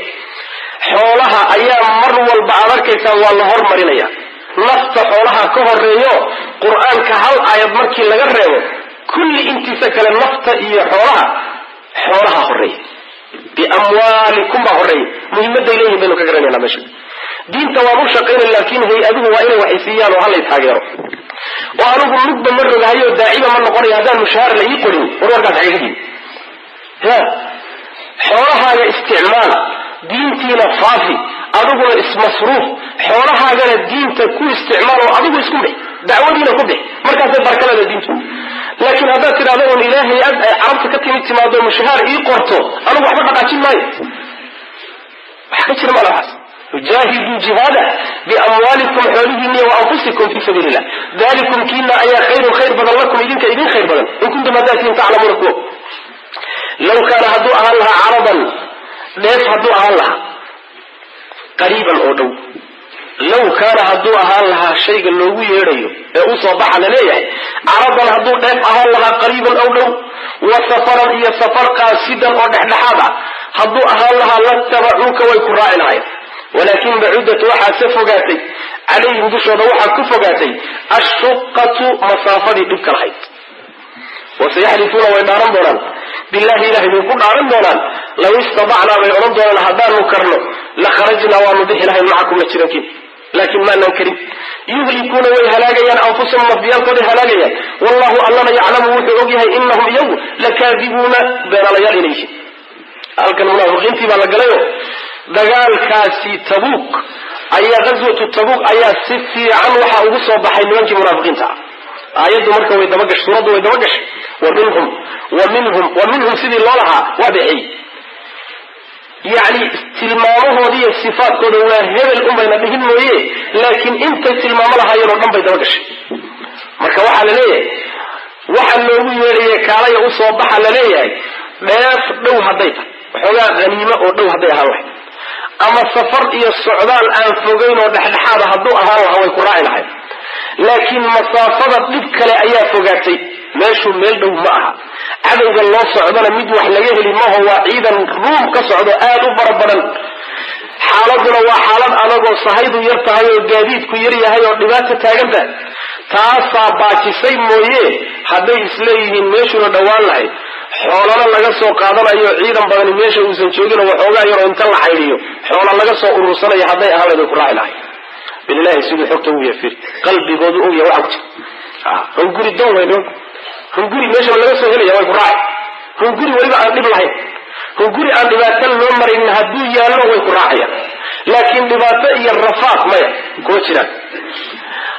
xoolaha ayaa mar walba aad arkaysaan waa la hormarinaya nafta xoolaha ka horeeyo qur-aanka hal aayad markii laga reebo kulli intiisa kale nafta iyo xoolaha horeeya biamwaalikum baa horeeya muhiimaday leeyihin baynu ka garanayna meesha diinta waan u shaqaynay laakiin hay-aduhu waa inay waxaysiiyaan oo halay taageero oo anigu lugba ma rogahayo daaciba ma noqonayo haddaan mushaahar la ii qorin warwarkaas xagagadiin ya xoolahaaga isticmaal diintiina faafi adiguna ismasruuf xoolahaagana diinta ku isticmaal oo adigu isku bix dacwadiina ku bix markaasay barkaleeda diintu laakiin haddaad tidhahdo un ilaahay aad ay carabta ka timid timaado mushahaar ii qorto anigu waxba dhaqaajin maayo wax ka jira malahaas jaahiduu jihaada biamwaalikum xoolihiina wa anfusikum fii sabiilillah dalikum kiina ayaa khayrun khayr badan lakum idinka idin khayr badan in kuntum hadaatiin taclamuuna kuwo law kaana hadduu ahaan lahaa caradan dheef hadduu ahaan lahaa qariiban oo dhow law kaana hadduu ahaan lahaa shayga loogu yeedhayo ee u soo baxa laleeyahay caradan hadduu dheef ahaan lahaa qariiban oo dhow wa safaran iyo safar qaasidan oo dhexdhexaad ah hadduu ahaan lahaa latabacuuka way ku raaci lahayn walaakin bacudat waxaa se fogaatay calayhim dushooda waxaa ku fogaatay ashuqatu masaafadii dhibka lahayd wasayaxlifuuna way dhaaran doonaan billahi ilahay bay ku dhaaran doonaan law istadacnaa bay odhan doonaan haddaanu karno la kharajnaa waanu bixi lahayn macakum la jirankiin laakin maanaan karin yuhlikuuna way halaagayaan anfusahum nafdiyaalkooday halaagayaan wallahu allana yaclamu wuxuu ogyahay inahum iyagu lakaadibuuna beenalayaal inay yihiin halkan munaafiqiintii baa la galayo dagaalkaasi tabuuk ayaa ghazwatu tabuuk ayaa si fiican waxaa ugu soo baxay nimankii munaafiqiinta ah aayaddu marka way dabagashay suuraddu way dabagashay wa minhum sidii loo lahaa waa bixiyey yacni tilmaamahoodi iyo sifaadkooda waa hebel unbayna dhihin mooye laakiin intay tilmaamo lahaayeen oo dhan bay dabagashay marka waxaa la leeyahay waxa loogu yeedhaye kaalaya u soo baxa la leeyahay dheef dhow hadday tahay waxoogaa haniimo oo dhow hadday ahaan lahayd ama safar iyo socdaal aan fogayn oo dhexdhexaada hadduu ahaan lahaa way ku raaci lahayd laakiin masaafada dhib kale ayaa fogaatay meeshuu meel dhow ma aha cadowga loo socdana mid wax laga heli maaho waa ciidan ruum ka socdo aad u fara badan xaaladuna waa xaalad adagoo sahaydu yar tahay oo gaadiidku yar yahay oo dhibaata taagan tahay taasaa baajisay mooye hadday isleeyihiin meeshuuna dhowaan lahayd xoolana laga soo qaadanayo ciidan badani meesha uusan joogin oo waxoogaa yaroo inta la xaydiyo xoola laga soo urursanayo hadday ahaan lahayd way ku raaci lahay bilahi siduu xogta u yafir qalbigoodu og yahay waxa ku jira guri doon weyn hunguri meesha laga soo helaya way ku raaci hunguri weliba aan dhib lahayn hunguri aan dhibaato loo marin hadduu yaallo way ku raacayaan laakiin dhibaato iyo rafaaq maya kuma jiraan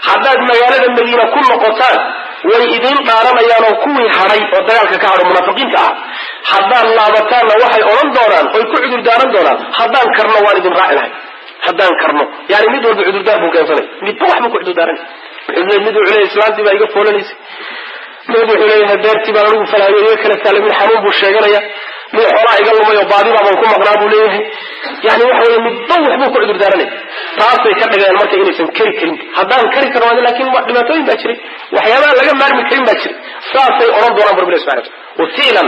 haddaad magaalada madiina ku noqotaan way idin dhaaranayaan oo kuwii hadhay oo dagaalka ka hadho munaafiqiinta ah haddaan laabataanna waxay odhan doonaan oy ku cudurdaaran doonaan haddaan karno waan idin raaci lahay haddaan karno yani mid walba cudurdaar buu keensanay midba wax buu ku cudurdaaranay mid wuxuu leeyahay islaantii baa iga foolanaysay mid wuxuu leeyahay beertii baan anigu falaayo iga kala taalay mid xanuun buu sheeganaya mid xoolaa iga lumay oo baadibaaban ku maqnaa buu leeyahay yani waxa weye midba waxbuu ku cudurdaaranay taasay ka dhigayaan marka inaysan kari karin haddaan kari karno laakiin dhibaatooyin baa jiray waxyaabaha laga maarmi karin baa jiray saasay odhan doonaan bu rabbi subxana wataala waficlan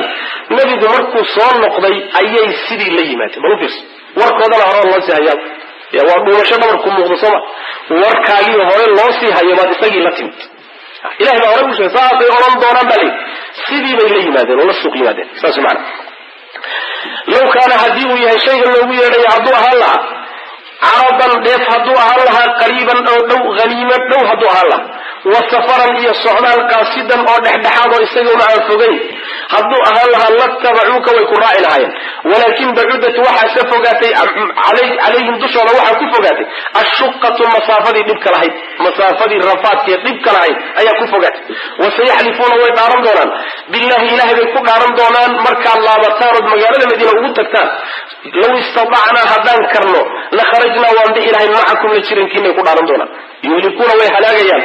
nebigu markuu soo noqday ayay sidii la yimaadeen bal u fiirso warkoodana hore loo sii hayaa waa dhuumasho dhabarku muuqdo sooma warkaagii hore loo sii hayo baad isagii la timid ilahay baa hore u sheegay saasay odhan doonaan baa leeyihi sidii bay la yimaadeen oo la suuq yimaadeen saas macana law kaana haddii uu yahay shayga loogu yeedhaya hadduu ahaan lahaa caradan dheef hadduu ahaan lahaa qariiban oo dhow haniima dhow hadduu ahaan lahaa wa safaran iyo socdaal qaasidan oo dhexdhexaad oo isaguna aan fogayn hadduu ahaan lahaa latabacuuka way ku raaci lahaayeen walaakin bacudat waxaase fogaatay calayhim dushooda waxaa ku fogaatay ashuqatu masaafadii dhibka lahayd masaafadii rafaadkee dhibka lahayd ayaa ku fogaatay wasayaxlifuuna way dhaaran doonaan billahi ilahay bay ku dhaaran doonaan markaad laabataan ood magaalada madiina ugu tagtaan law istatacnaa haddaan karno la kharajnaa waan bixi lahayn macakum la jirankiinay ku dhaaran doonaan yuhlikuuna way halaagayaan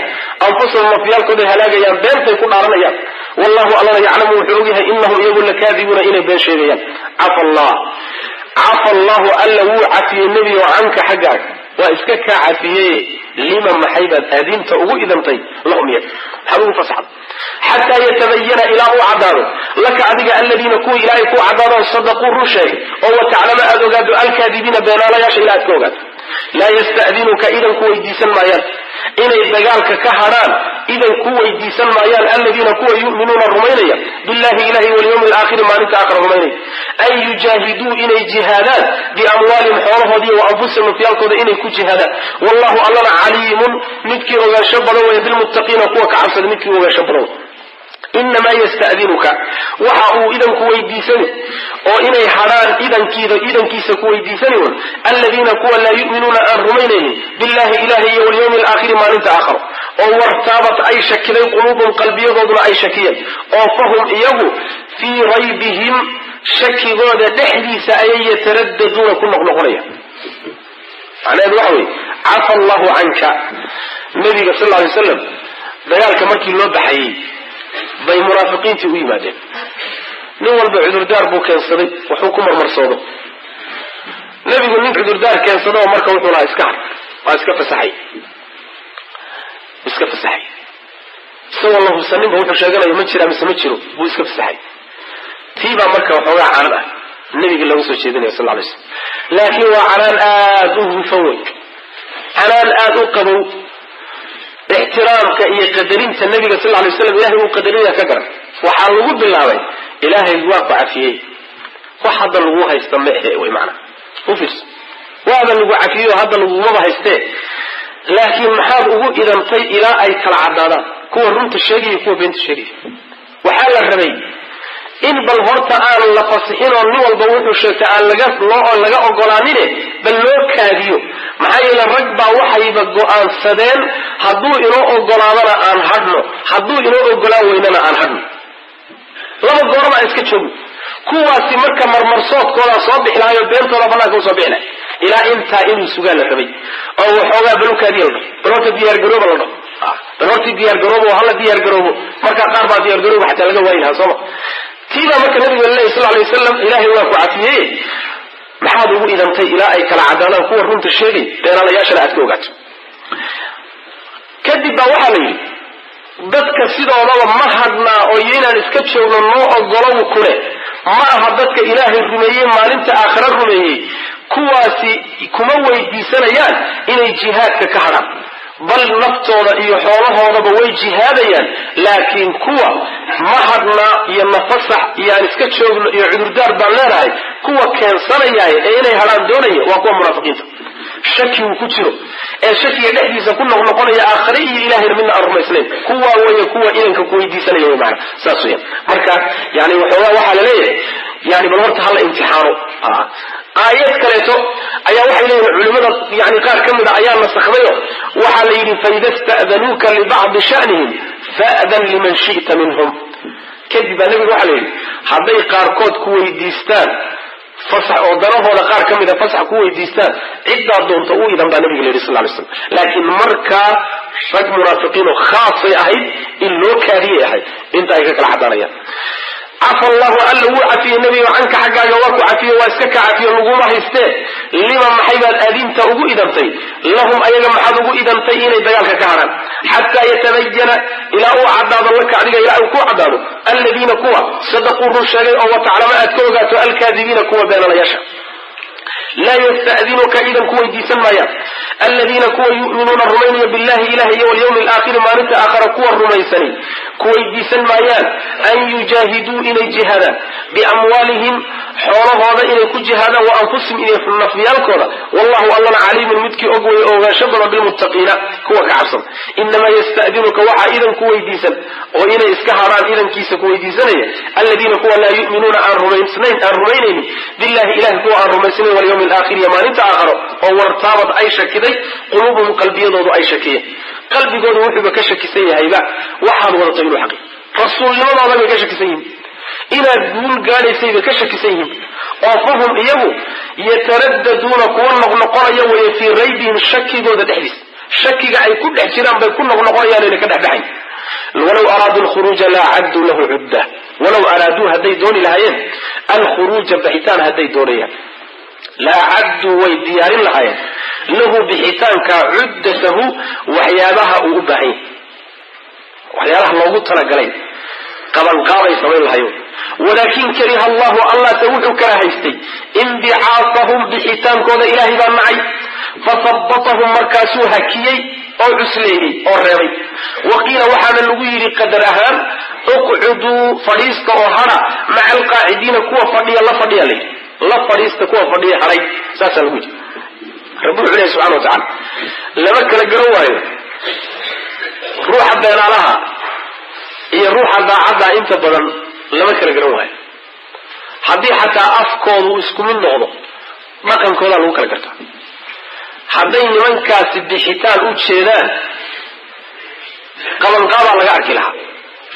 anfusahum nafyaalkooday halaagayaan beentay ku dhaaranayaan wallahu allana yaclamu wuxuu ogyahay inahum iyagu lakaadibuuna inay been sheegayaan cafa allahu alla wuu cafiyey nebigo canka xaggaaga waa iska kaa cafiyeye lima maxay baad aadinta ugu idantay lahum iyaga maxaad ugu fasaxda xataa yatabayana ilaa uu caddaado laka adiga aladiina kuwii ilaahay kuu caddaado sadaquu run sheegay oo wataclama aad ogaado alkaadibiina beenaalayaasha ilaa aad ka ogaato laa yasta'dinuka idan ku weydiisan maayaan inay dagaalka ka hadhaan idan ku weydiisan maayaan aladiina kuwa yu'minuuna rumaynaya billahi ilahi walyawmi alaakhiri maalinta aakhira rumaynaya an yujaahiduu inay jihaadaan biamwaalihim xoolahoodiiyo wa anfusihim nafyaalkooda inay ku jihaadaan wallahu allana caliimun midkii ogaansho badan weeye bilmuttaqiina kuwa ka cabsada midkii ogaansho badan wey inamaa yasta'dinuka waxa uu idanku weydiisani oo inay hadhaan idankiisa ku weydiisani un aladiina kuwa laa yu'minuuna aan rumaynaynin billahi ilahi iyo walyawmi alaakhiri maalinta aakharo oo wartaabat ay shakiday quluubum qalbiyadooduna ay shakiyeen oo fahum iyagu fii raybihim shakigooda dhexdiisa ayay yataraddaduuna ku noqnoqonayaan macnaheedu waxa weye cafa allahu canka nabiga sal lla alay wasalam dagaalka markii loo baxayey bay munaafiqiintii u yimaadeen nin walba cudurdaar buu keensaday waxuu ku marmarsoodo nebigu nin cudurdaar keensado oo marka wuxuu lahaa iska har waa iska fasaxay isagoo la hubsaninba wuxuu sheeganayo ma jira mise ma jiro buu iska fasaxay tii baa marka waxoogaa canaan ah nebiga lagu soo jeedinaya sal alay slam laakiin waa canaan aad u hufan wey canaan aad u qabow ixtiraamka iyo qadarinta nabiga sal lay waslam ilahay uu qadarinaya ka garan waxaa lagu bilaabay ilaahay waa ku cafiyey wax hadda lagu haysta ma ahe wy maanaa u fiirso waaba lagu cafiyeyo hadda lagumaba haystee laakiin maxaad ugu idantay ilaa ay kala caddaadaan kuwa runta sheegaya kuwa beenta sheegaya waxaa la rabay in bal horta aan la fasixin oo nin walba wuxuu sheegtay aan laga ogolaanine bal loo kaadiyo maxaa yeele rag baa waxayba go'aansadeen hadduu inoo ogolaadana aan hadhno hadduu inoo ogolaan weynana aan hadhno laba gooraba aan iska joogno kuwaasi marka marmarsoodkoodaa soo bixi lahayo beentooda banaanka usoo bixi lahay ilaa intaa inuu sugaa la rabay oo waxoogaa balukaadiya la dhaho bal horta diyaargarooba la dhaho bal hortii diyaargaroobo oo hala diyaargaroobo markaa qaar baa diyaargarooba xataa laga waayi lahaa sooma tiibaa marka nabiga laleeyahy sal lay wasalam ilaahay waa ku cafiyey maxaad ugu idantay ilaa ay kala caddaadaan kuwa runta sheegay beenaalayaashana aad ka ogaato kadib baa waxaa la yidhi dadka sidoodaba ma hadhnaa oo iyo inaan iska joogno noo ogolow kule ma aha dadka ilaahay rumeeyey maalinta aakhira rumeeyey kuwaasi kuma weydiisanayaan inay jihaadka ka hadhaan bal naftooda iyo xoolahoodaba way jihaadayaan laakiin kuwa ma hadhnaa iyo nafasax iyo aan iska joogno iyo cudurdaar baan leenahay kuwa keensanayaay ee inay hadhaan doonaya waa kuwa munaafiqiinta shaki uu ku jiro ee shakiga dhexdiisa ku noqnoqonaya aakhire iyo ilaahayna midna aan rumaysnayn kuwa weeye kuwa idanka ku weydiisanaya wey maana saas weeyaan marka yani waxoogaa waxaa la leeyahay yani bal horta hala imtixaano aayad kaleeto ayaa waxay leeyihin culimada yani qaar ka mida ayaa nasakdayo waxaa la yidhi faida sta'danuuka libacdi sha'nihim fa'dan liman shi'ta minhum kadib baa nebiga waxaa la yidhi hadday qaarkood ku weydiistaan fasax oo danahooda qaar ka mida fasax ku weydiistaan ciddaa doonta u idan baa nabiga la yidhi sal ly slam laakiin markaa rag munaafiqiinoo khaasay ahayd in loo kaadiyay ahayd inta ay ka kala caddaanayaan cafa allahu alla wuu cafiyey nebiga canka xaggaaga waa ku cafiye waa iska ka cafiyo laguma haystee lima maxay baad adinta ugu idantay lahum ayaga maxaad ugu idantay inay dagaalka ka hadhaan xataa yatabayana ilaa uu caddaado laka adiga ilaa uu ku caddaado alladiina kuwa sadaquu run sheegay oo wataclama aad ka ogaato alkaadibiina kuwa beenalayaasha laa yasta'dinuka idan ku weydiisan maayaan aladiina kuwa yu'minuuna rumaynaya billahi ilahi iyo walyawmi alaakhiri maalinta aakhara kuwa rumaysani ku weydiisan maayaan an yujaahiduu inay jihaadaan biamwaalihim xoolahooda inay ku jihaadaan wa anfusihim inay nafyaalkooda wallahu allana caliimun midkii og way ogaansho badan bilmuttaqiina kuwa ka cabsan inamaa yasta'dinuka waxaa idan ku weydiisan oo inay iska hadhaan idankiisa ku weydiisanaya aladiina kuwa laa yu'minuuna aan rumaynaynin billahi ilahi kuwa aan rumaysnayn walyawmi alaakhiri iyo maalinta aakharo oo wartaabad ay shakiday quluubuhum qalbiyadoodu ay shakiyeen qalbigoodu wuxuuba ka shakisan yahayba waxaad wadato inuu xaqi rasuulnimadooda bay ka shakisan yihiin inaad guul gaadhaysay bay ka shakisan yihiin oo fahum iyagu yataraddaduuna kuwa noqnoqonaya weeye fii raybihim shakigooda dhexdiisa shakiga ay ku dhex jiraan bay ku noqnoqonayaan inay ka dhexdhexayn walow araaduu alkhuruuja la acadduu lahu cudda walow araaduu hadday dooni lahaayeen alkhuruuja bixitaan hadday doonayaan la acadduu way diyaarin lahaayeen lahu bixitaanka cuddatahu waxyaabaha uu u baahan yahay waxyaalaha loogu talagalay qabanqaabay samayn lahayo walaakin kariha allahu allase wuxuu kala haystay inbicaasahum bixitaankooda ilaahay baa nacay fahabbatahum markaasuu hakiyey oo cusleeyey oo reebay waqiila waxaana lagu yidhi qadar ahaan uqcuduu fadhiista oo hadha maca alqaacidiina kuwa fadhiya la fadhiya layidhi la fadhiista kuwa fadhiya hadhay saasaa lagu yidhi rabbi wuxuu leeyahy subxana wa tacala lama kala garan waayo ruuxa beenaalaha iyo ruuxa daacadda inta badan lama kala garan waayo haddii xataa afkoodu isku mid noqdo dhaqankoodaa lagu kala gartaa hadday nimankaasi bixitaan u jeedaan qabanqaabaa laga arki lahaa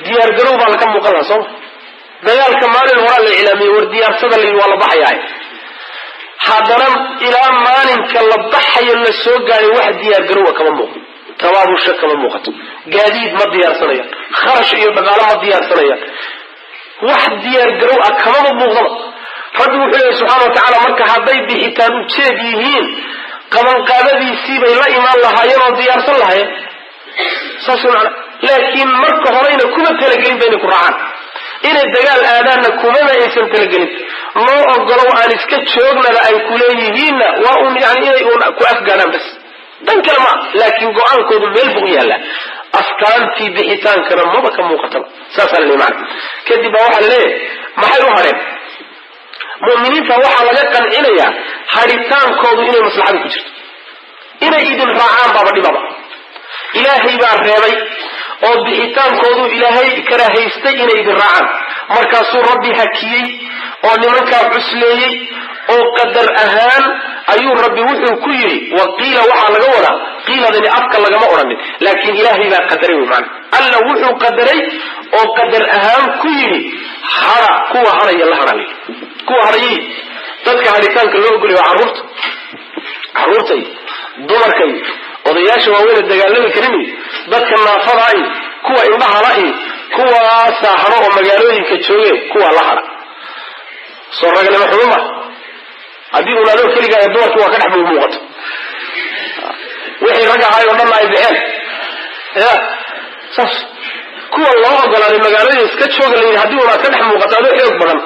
diyaargarow baa laga muuqan lahaa sooma dagaalka maalin horaa la iclaamiyey war diyaarsada la yidhi waa la baxayaa haddana ilaa maalinka la baxayo la soo gaaday wax diyaargarowa kama muuqdo tabaabusha kama muuqato gaadiid ma diyaarsanayaan kharash iyo dhaqaalo ma diyaarsanayaan wax diyaargarow ah kamama muuqdaba rabbi wuxuu leeyahy subxaana wa tacaala marka hadday bixitaan ujeed yihiin qabanqaadadiisii bay la imaan lahaayeen oo diyaarsan lahaayeen saas macana laakiin marka horeyna kuma talagelin bayna ku raacaan inay dagaal aadaanna kumana aysan talagelin loo ogolow aan iska joognaba ay kuleeyihiinna waa un yani inay un ku afgaadhaan bas dan kale maa laakiin go-aankoodu meel buu yaallaa astaantii bixitaankana maba ka muuqataba saasaa la leey macana kadib baa waxaa la leeyahay maxay u hadheen mu'miniinta waxaa laga qancinayaa hadhitaankoodu inay maslaxada ku jirto inay idin raacaan baaba dhibaba ilaahay baa reebay oo bixitaankoodu ilaahay karahaystay inay idin raacaan markaasuu rabbi hakiyey oo nimankaa cusleeyey oo qadar ahaan ayuu rabbi wuxuu ku yidhi wa qiila waxaa laga wadaa qiiladani afka lagama odhanin laakiin ilaahay baa qadaray wy maana alla wuxuu qadaray oo qadar ahaan ku yidhi hadha kuwa hadhaya la hadha kuwa hadhayay dadka hadhitaanka loo ogolay waa carruurta iyo dumarka iyo odayaasha waaweyna dagaalami karin iyo dadka naafada iyo kuwa indhahala iyo kuwaasaa hadho oo magaalooyinka joogeen kuwaa la hadha soo raganimo xumuma haddii un adoo keligaa dumarki waa ka dhex muuqato wixii rag ahaay oo dhanna ay baxeen ya saas kuwa loo ogolaaday magaalooyin iska jooga la yidhi haddii un aad ka dhex muuqato adoo xoog badan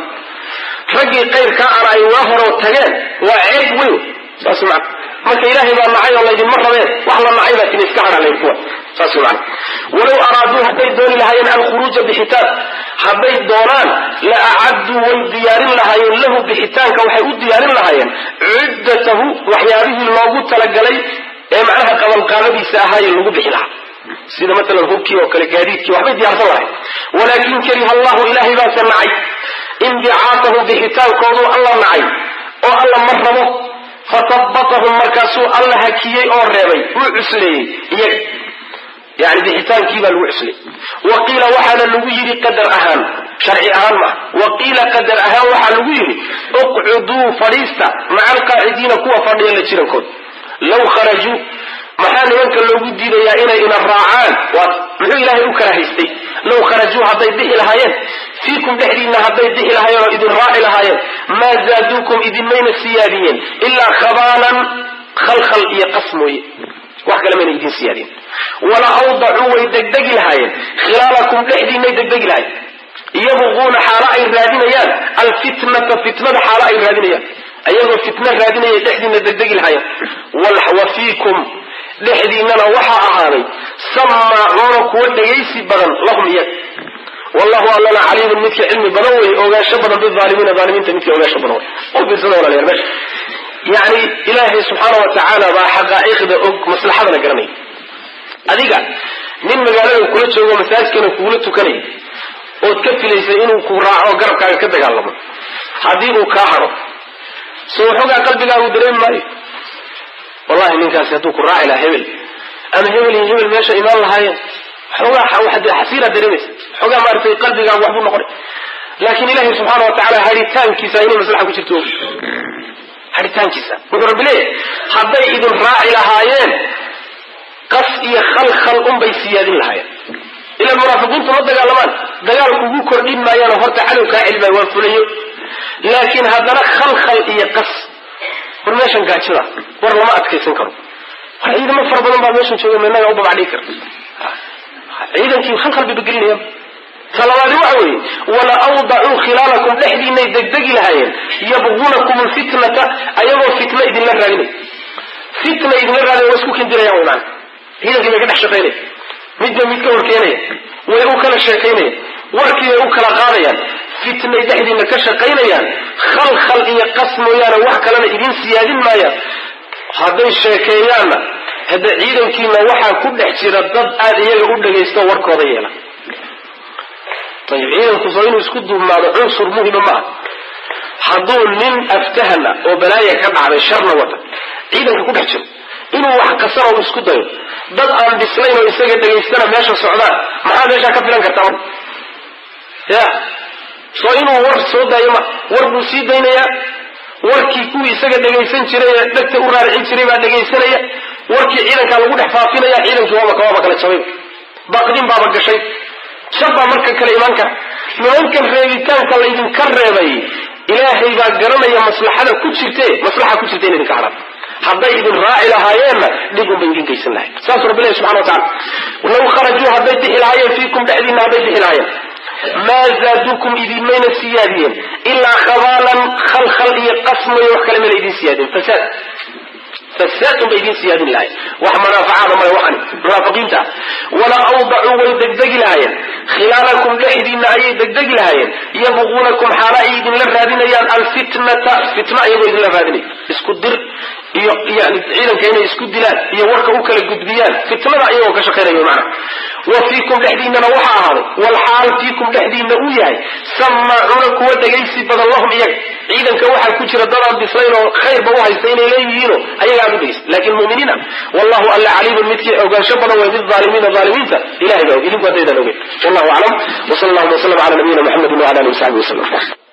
raggii qayrkaa ana ay waa horoo tageen waa ceeb weyn saas macana marka ilaahay baa nacay oo laydinma rabeen wax la nacay baa tini iska hadha laydin kuwa saas macana walow araaduu hadday dooni lahaayeen alkhuruuja bixitaan hadday doonaan la acadduu way diyaarin lahaayeen lahu bixitaanka waxay u diyaarin lahaayeen cuddatahu waxyaabihii loogu talagalay ee macnaha qabanqaabadiisa ahaayee lagu bixi lahaa sida matalan hubkii oo kale gaadiidkii waxbay diyaarsan lahay walaakin kariha allahu ilaahay baase nacay inbicaatahum bixitaankoodu alla nacay oo alla ma rabo fatabbatahum markaasuu alla hakiyey oo reebay wuu cusleeyey iyaga yani bixitaankii baa lagu cuslay waqiila waxaana lagu yidhi qadar ahaan sharci ahaan maaha waqiila qadar ahaan waxaa lagu yidhi uqcuduu fadhiista maca alqaacidiina kuwa fadhiya la jirankood law kharajuu maxaa nimanka loogu diidayaa inay ina raacaan muxuu ilaahay u karahaystay law kharajuu hadday bixi lahaayeen fiikum dhexdiinna hadday bixi lahaayeen oo idin raaci lahaayeen maa zaaduukum idinmayna siyaadiyeen ilaa khabaalan khalkhal iyo qas mooye wax kale mayna idin siyaadiyeen wala awdacuu way degdegi lahaayeen khilaalakum dhexdiinay degdegi lahaayeen yabquuna xaalo ay raadinayaan alfitnata fitnada xaalo ay raadinayaan ayagoo fitna raadinaya dhexdiina degdegi lahaayeen wa fiikum dhexdiinana waxaa ahaaday samaacuuna kuwa dhegaysi badan lahum iyaga wallahu allana caliimun midka cilmi badan wey ogaansho badan biaalimiina aalimiinta midka ogaansho badan wey u fiirsada walaalayaal meesha yani ilaahay subxaana wa tacaala baa xaqaa'iqda og maslaxadana garanaya adiga nin magaalada kula joogo masaajidkana kuula tukanaya ood ka filaysay inuu ku raaco garabkaaga ka dagaalamo haddii uu kaa haro soo waxoogaa qalbigaagu dareemi maayo wallahi ninkaasi hadduu ku raaci lahaa hebel ama hebel iyo hebel meesha imaan lahaayeen waxoogaa xasiiraa dareemaysa waxoogaa maaragtay qalbigaagu waxbuu noqonay laakiin ilaahay subxaana wa tacaala haritaankiisa inay maslaxa ku jirto haritaankiisa wuxuu rabbi leeyahay hadday idin raaci lahaayeen qas iyo khalkhal unbay siyaadin lahaayeen ila munaafiqiintu ma dagaalamaan dagaal kugu kordhin maayaanoo horta cadow kaa celmaayo waa fulayo laakiin haddana khalkhal iyo qas war meeshan gaajada war lama adkaysan karo war ciidamo fara badan baa meeshan jooga menaga u babacdhigi kara ciidankii khalkhal bay bagelinayaan talabaadi waxa weeye wala awdacuu khilaalakum dhexdiinay degdegi lahaayeen yabquunakum alfitnata ayagoo fitna idinla raadinay fitna idinla raadinay waa isku kindirayaan way macana ciidankii bay ka dhex shaqaynaya midba mid ka horkeenaya way u kala sheekaynaya warkii bay u kala qaadayaan fitnay dhexdiina ka shaqaynayaan khalkhal iyo qas mooyaane wax kalena idin siyaadin maayaan hadday sheekeeyaanna hadda ciidankiina waxaa ku dhex jira dad aada iyaga u dhagaysto warkooda yeela ayib ciidanku soo inuu isku duubnaado cunsur muhima ma ah hadduu nin aftahana oo balaaya ka dhacday sharna wata ciidanka ku dhex jiro inuu wax kasana u isku dayo dad aan bislayn oo isaga dhagaystana meesha socdaan maxaa meeshaa ka filan kartaa marka ya soo inuu war soo daayo ma war buu sii daynayaa warkii kuwii isaga dhagaysan jiray ee dhegta u raaricin jiray baa dhagaysanaya warkii ciidankaa lagu dhex faafinaya ciidankii waaba kala jabay baqdin baaba gashay shab baa marka kale imaan kara nimankan reebitaanka laydinka reebay ilaahay baa garanaya maslaxa ku jirta in idinka haran hadday idin raaci lahaayeenna dhigun bay idin geysan lahayd saasuu rabbi ilahi subxana wa tacala law kharajuu hadday bixi lahaayeen fiikum dhexdiinna hadday bixi lahaayeen maa zaaduukum idinmayna siyaadiyeen ilaa khabaalan khalkhal iyo qasmayo wax kale mayna idin siyaadin fasaadun bay idin siyaadin lahayen wax manaafacaada male waxani munaafiqiinta wala awdacuu way degdegi lahaayeen khilaalakum dhexdiinna ayay degdegi lahaayeen yabquunakum xaala ay idinla raadinayaan alfitnata fitna ayagoo idinla raadinay isku dir iyo yani ciidanka inay isku dilaan iyo warka u kala gudbiyaan fitnada ayagoo ka shaqaynayo macna wa fiikum dhexdiinnana waxaa ahaaday walxaal fiikum dhexdiinna uu yahay samaacuuna kuwa dhegaysi badan lahum iyaga ciidanka waxaa ku jira dadaan bislayn oo khayrba u haysta inay leeyihiino ayaga aan u dhegaysa laakiin muminiina wallahu alla caliimun midkii ogaansho badan way bizaalimiina zaalimiinta ilahay baa og idinku haddaydan ogeyn wallahu aclam wsala allahu waslam cala nabiyina muxamedin wala alihi wasaxbi wasalam